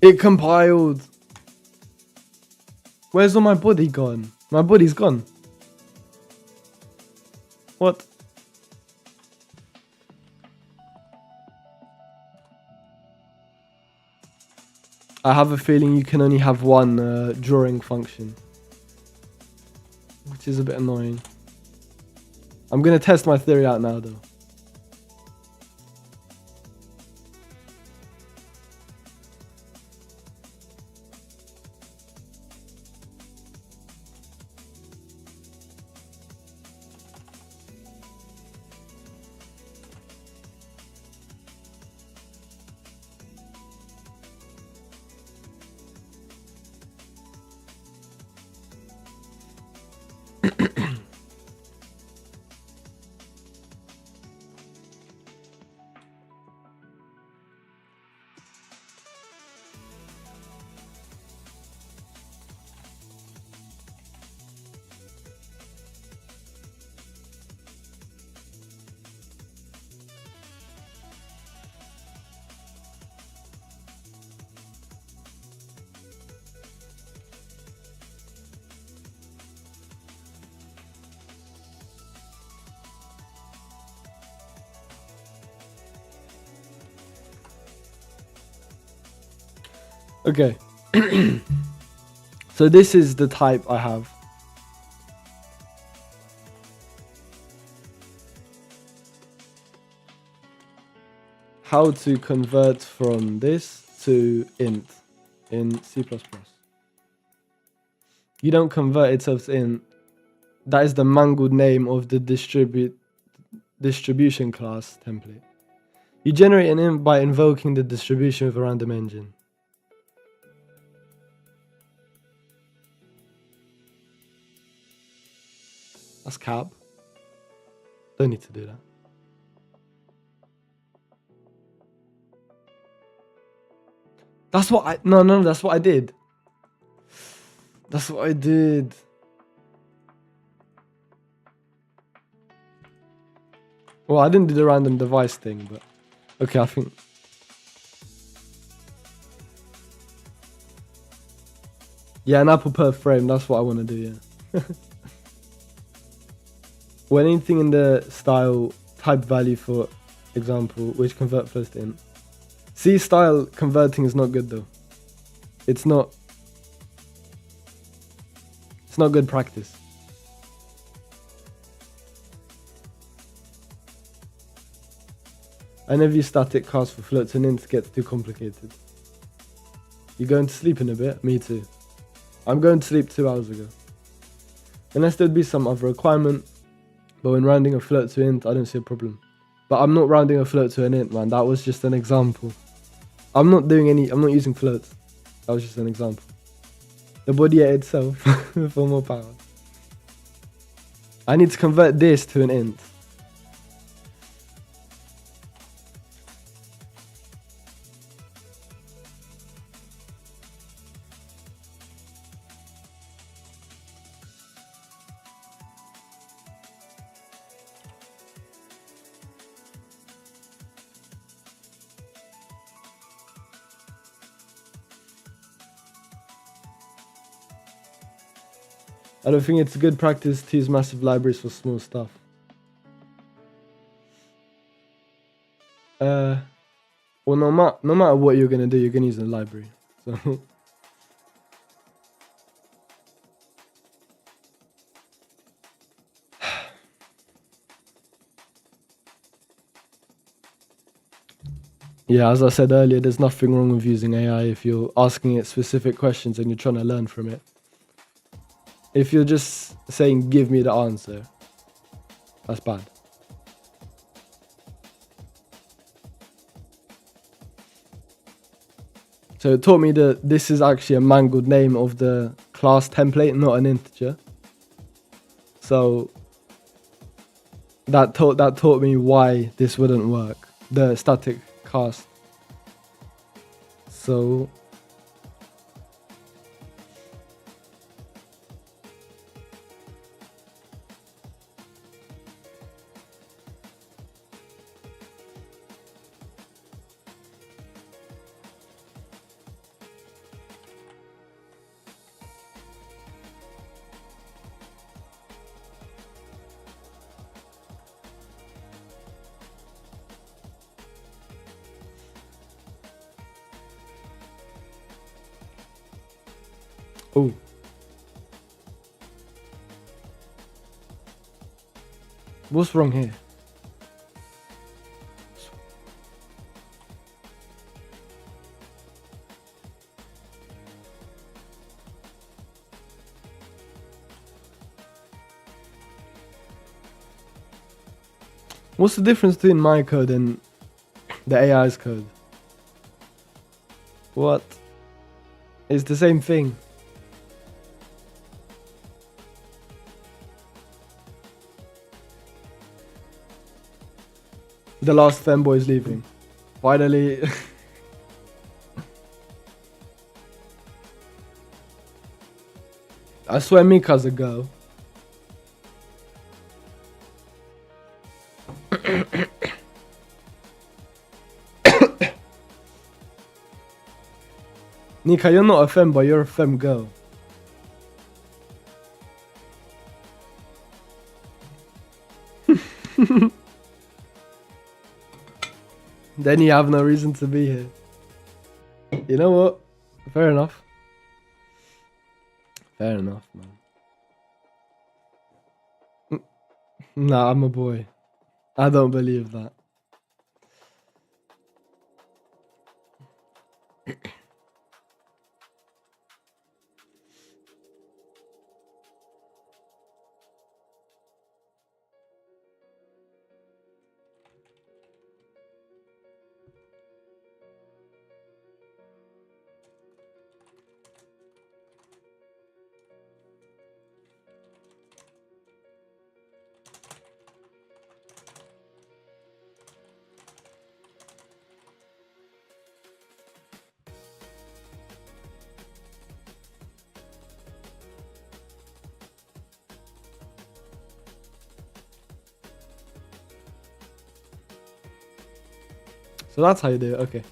It compiled. Where's all my body gone? My body's gone. What? I have a feeling you can only have one drawing function, which is a bit annoying. I'm gonna test my theory out now though. Okay. So this is the type I have. How to convert from this to int in C++. You don't convert itself to int. That is the mangled name of the distribution class template. You generate an int by invoking the distribution with a random engine. That's cap. Don't need to do that. That's what I... No, that's what I did. That's what I did. Well, I didn't do the random device thing, but... Okay, I think... Yeah, an apple per frame, that's what I want to do, yeah. When anything in the style type value, for example, which convert first to int. C style converting is not good though. It's not good practice. I never use static cast for floats and ints gets too complicated. You going to sleep in a bit? Me too. I'm going to sleep 2 hours ago. Unless there'd be some other requirement. But when rounding a float to int, I don't see a problem. But I'm not rounding a float to an int, man. That was just an example. I'm not using floats. That was just an example. The body ate itself for more power. I need to convert this to an int. I don't think it's good practice to use massive libraries for small stuff. Well, no matter what you're gonna do, you're gonna use a library. So yeah, as I said earlier, there's nothing wrong with using AI if you're asking it specific questions and you're trying to learn from it. If you're just saying, give me the answer, that's bad. So it taught me that this is actually a mangled name of the class template, not an integer. So that taught me why this wouldn't work, the static cast. So What's wrong here? What's the difference between my code and the AI's code? What? It's the same thing. The last femboy is leaving. Finally. I swear Mika's a girl. Nika, you're not a femboy, you're a fem girl. Then you have no reason to be here. You know what? Fair enough. Fair enough, man. Nah, I'm a boy. I don't believe that. So that's how you do it, okay.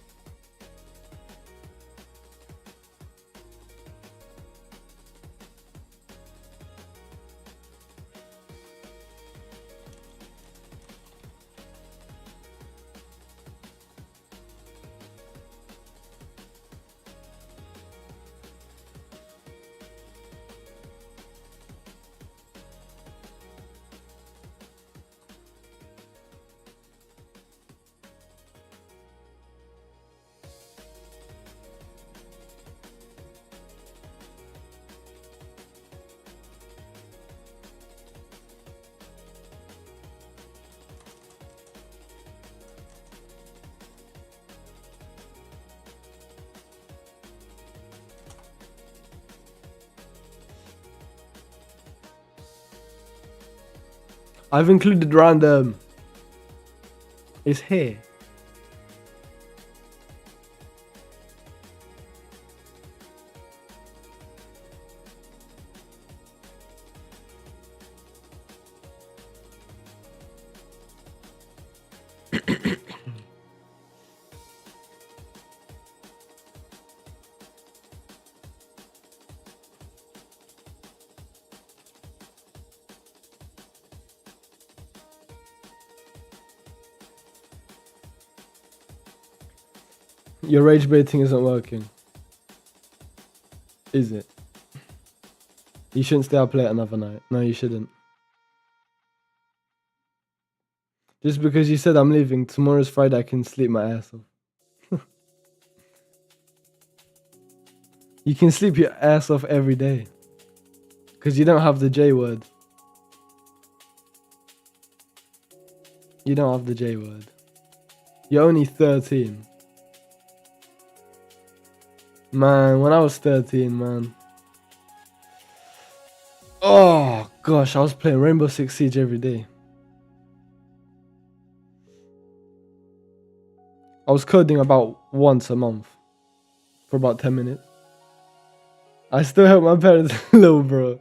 I've included random. It's here. Your rage baiting isn't working. Is it? You shouldn't stay up late another night. No, you shouldn't. Just because you said I'm leaving, tomorrow's Friday, I can sleep my ass off. You can sleep your ass off every day. Because you don't have the J word. You don't have the J word. You're only 13. Man, when I was 13, man. Oh, gosh, I was playing Rainbow Six Siege every day. I was coding about once a month. For about 10 minutes. I still help my parents, little bro.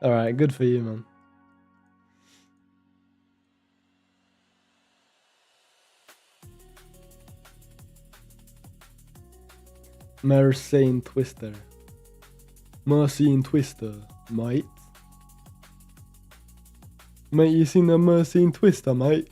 Alright, good for you, man. Mercy Twister. Mercy Twister, mate. Mate, you seen the Mercy Twister, mate?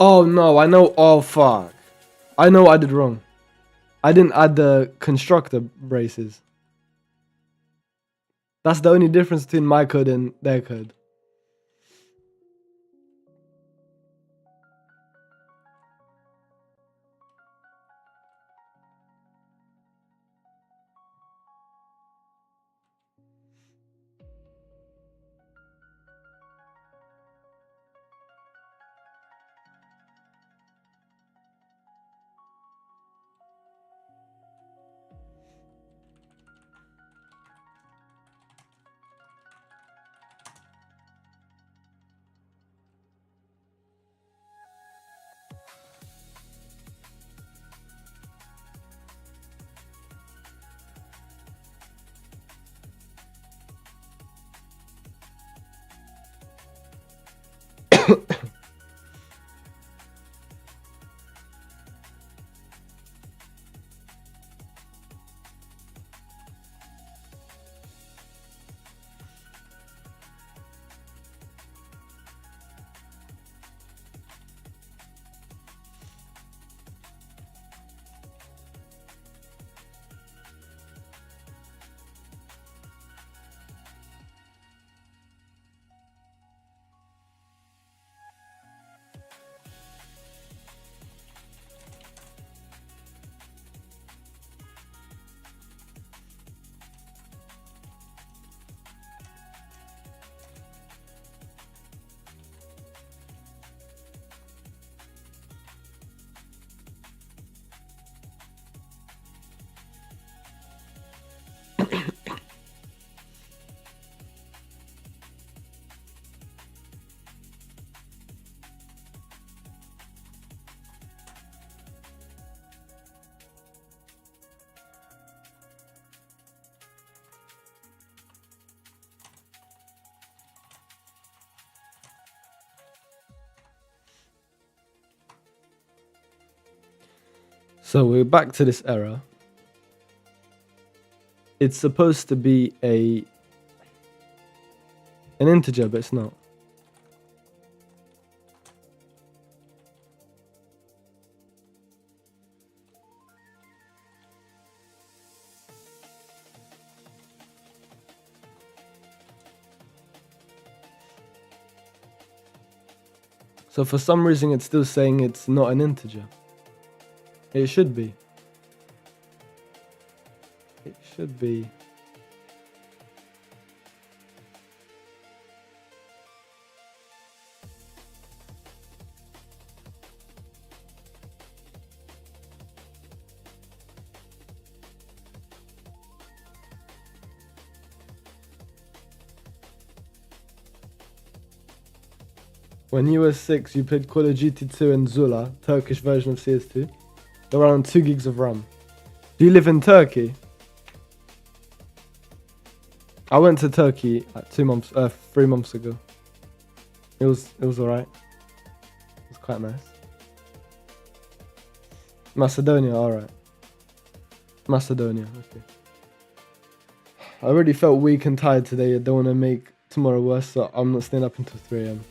Oh no, I know. Oh fuck. I know what I did wrong. I didn't add the constructor braces. That's the only difference between my code and their code. So we're back to this error. It's supposed to be an integer, but it's not. So for some reason, it's still saying it's not an integer. It should be. It should be. When you were 6, you played Call of Duty 2 and Zula, Turkish version of CS2. Around 2 gigs of RAM. Do you live in Turkey? I went to Turkey 3 months ago. It was alright. It was quite nice. Macedonia, alright. Macedonia, okay. I already felt weak and tired today. I don't want to make tomorrow worse, so I'm not staying up until 3 a.m.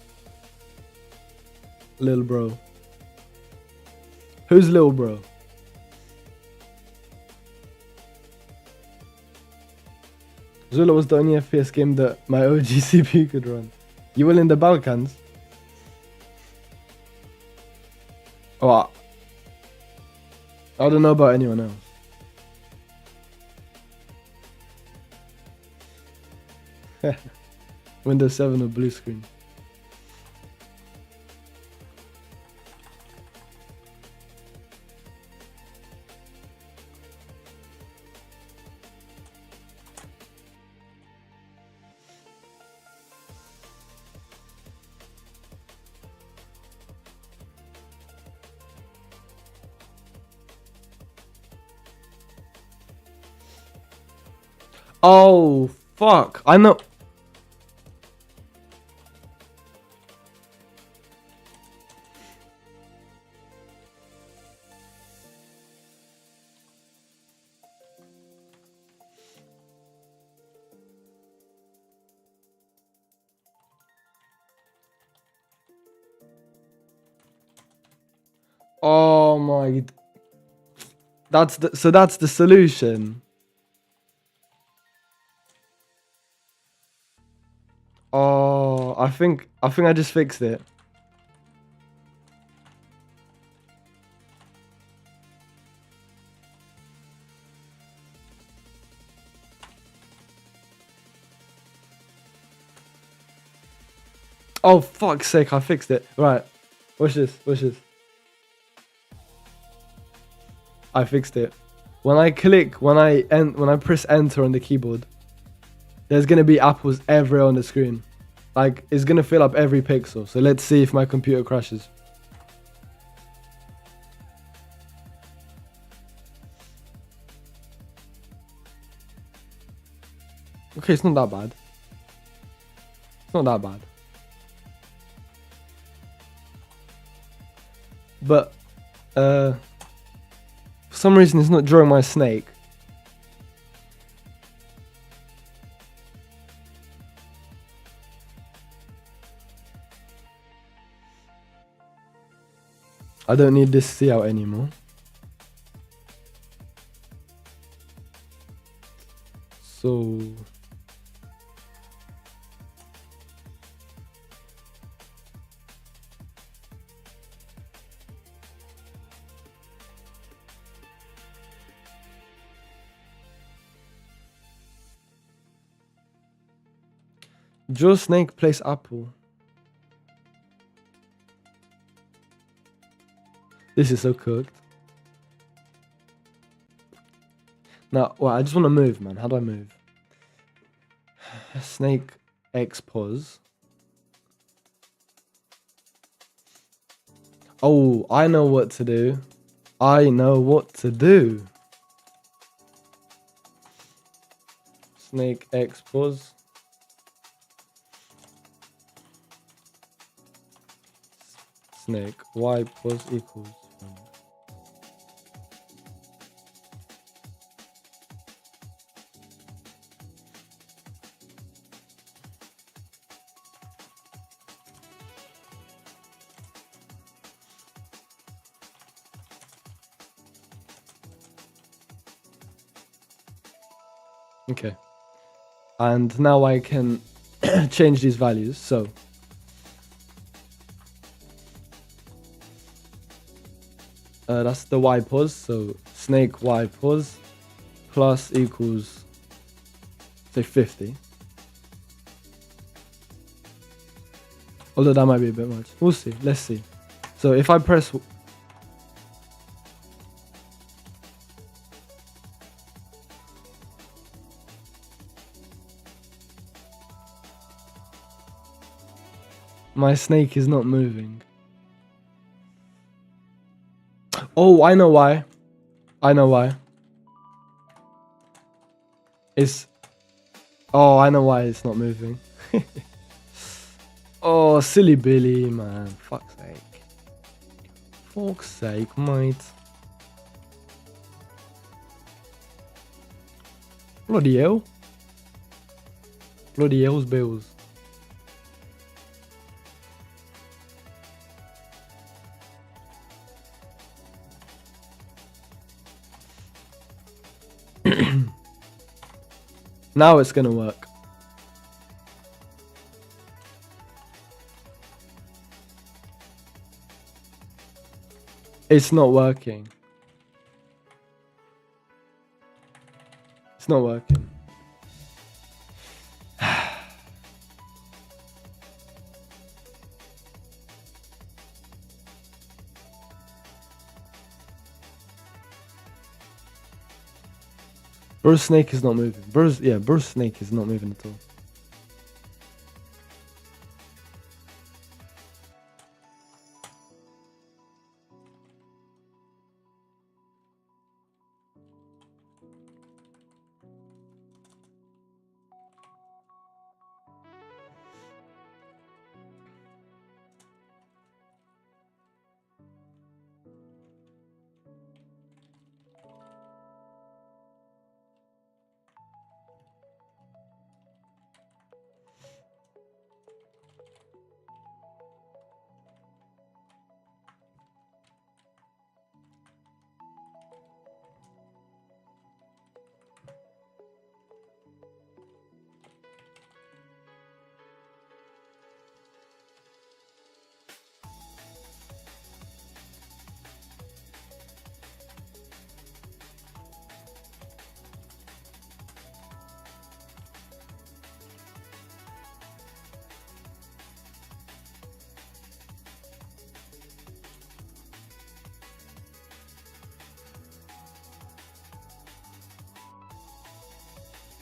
Little bro. Who's little bro? Zula was the only FPS game that my OG CPU could run. You were in the Balkans? Oh, I don't know about anyone else. Windows 7 or blue screen. Oh, fuck. I know. Oh my. That's the solution. Oh, I think I just fixed it. Oh, fuck's sake, I fixed it. Right. Watch this. I fixed it. When I press enter on the keyboard, there's gonna be apples everywhere on the screen. Like, it's gonna fill up every pixel. So let's see if my computer crashes. Okay, it's not that bad. It's not that bad. But, for some reason it's not drawing my snake. I don't need this C out anymore. So... Draw snake, place apple. This is so cooked. Now, well, I just want to move, man. How do I move? Snake X pause. Oh, I know what to do. Snake X pause. Snake Y pause equals 1. Okay. And now I can change these values. So that's the Y pause. So snake Y pause plus equals, say, 50. Although that might be a bit much. We'll see. Let's see. So if I press... My snake is not moving. Oh, I know why. Oh, I know why it's not moving. Oh, silly Billy, man. Fuck's sake, mate. Bloody hell. Bloody hell's bills. Now it's gonna work. It's not working. It's not working. Bro's snake is not moving. Bro's snake is not moving at all.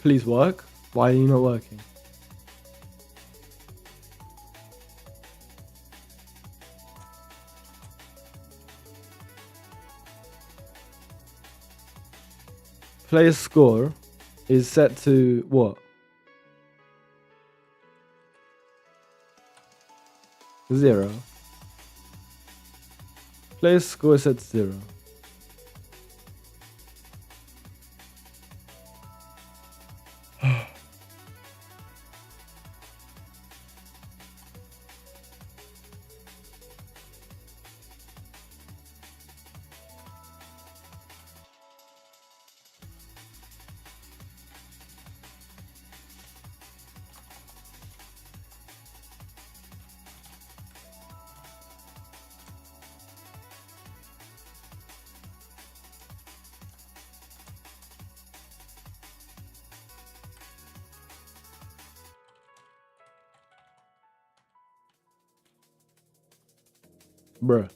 Please work. Why are you not working? Player's score is set to what? 0. Player's score is set to 0. Bruh.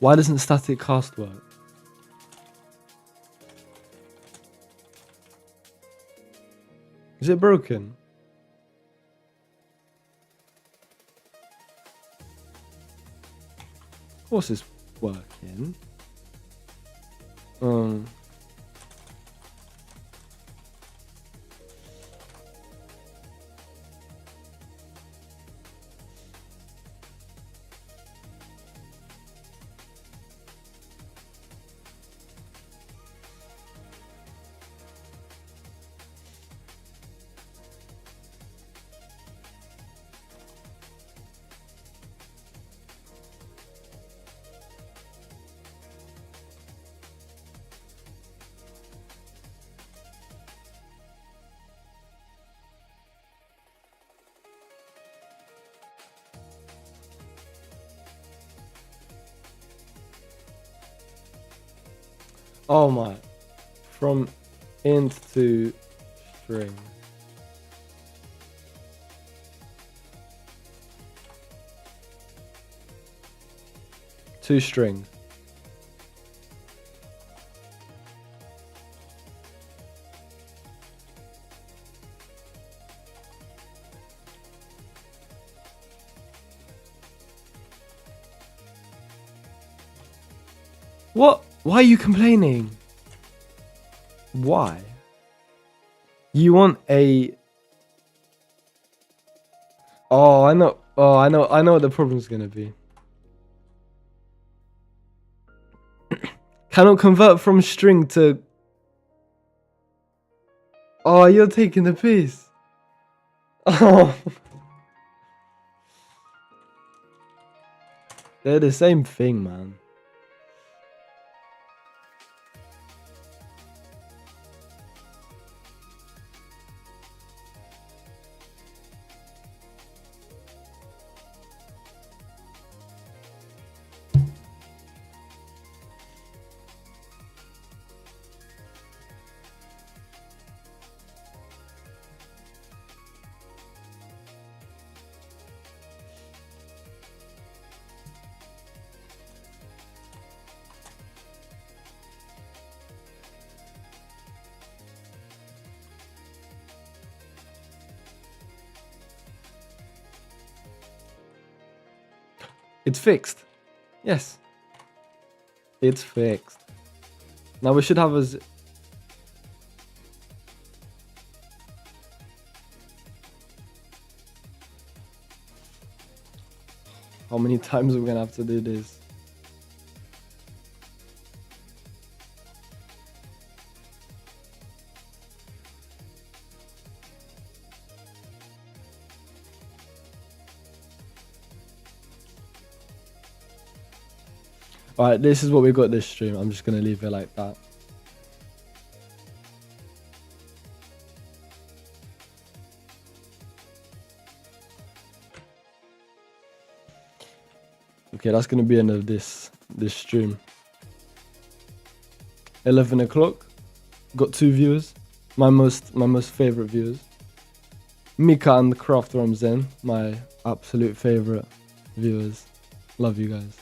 Why doesn't static cast work? Is it broken? Of course it's working. Oh my. From int to string. To string. What? Why are you complaining? Why? You want a... Oh, I know. Oh, I know what the problem's gonna be. Cannot convert from string to... Oh, you're taking the piss. Oh. They're the same thing, man. It's fixed. Yes. It's fixed. Now we should have a... How many times are we gonna have to do this? Alright, this is what we got this stream. I'm just gonna leave it like that. Okay, that's gonna be end of this stream. 11 o'clock. Got 2 viewers. My most favorite viewers. Mika and Craft Ramzen, my absolute favorite viewers. Love you guys.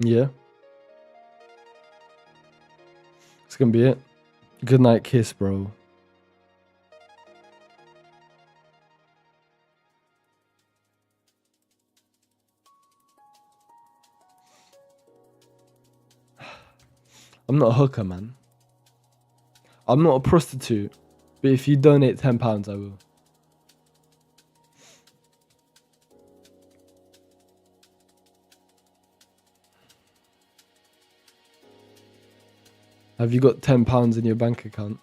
Yeah. It's gonna be it. Good night kiss, bro. I'm not a hooker, man. I'm not a prostitute. But if you donate £10, I will. Have you got £10 in your bank account?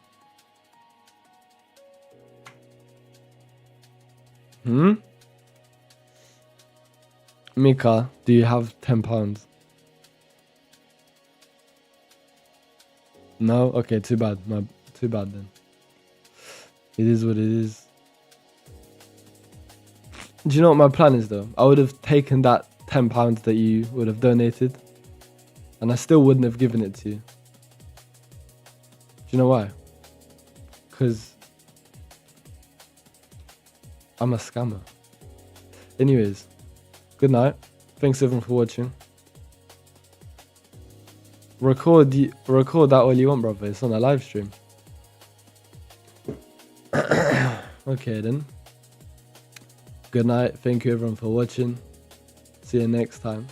Mika, do you have £10? No? Okay, too bad. Too bad then. It is what it is. Do you know what my plan is though? I would have taken that £10 that you would have donated, and I still wouldn't have given it to you. Do you know why? Because I'm a scammer. Anyways, good night. Thanks everyone for watching. Record that all you want, brother. It's on a live stream. Okay then. Good night. Thank you everyone for watching. See you next time.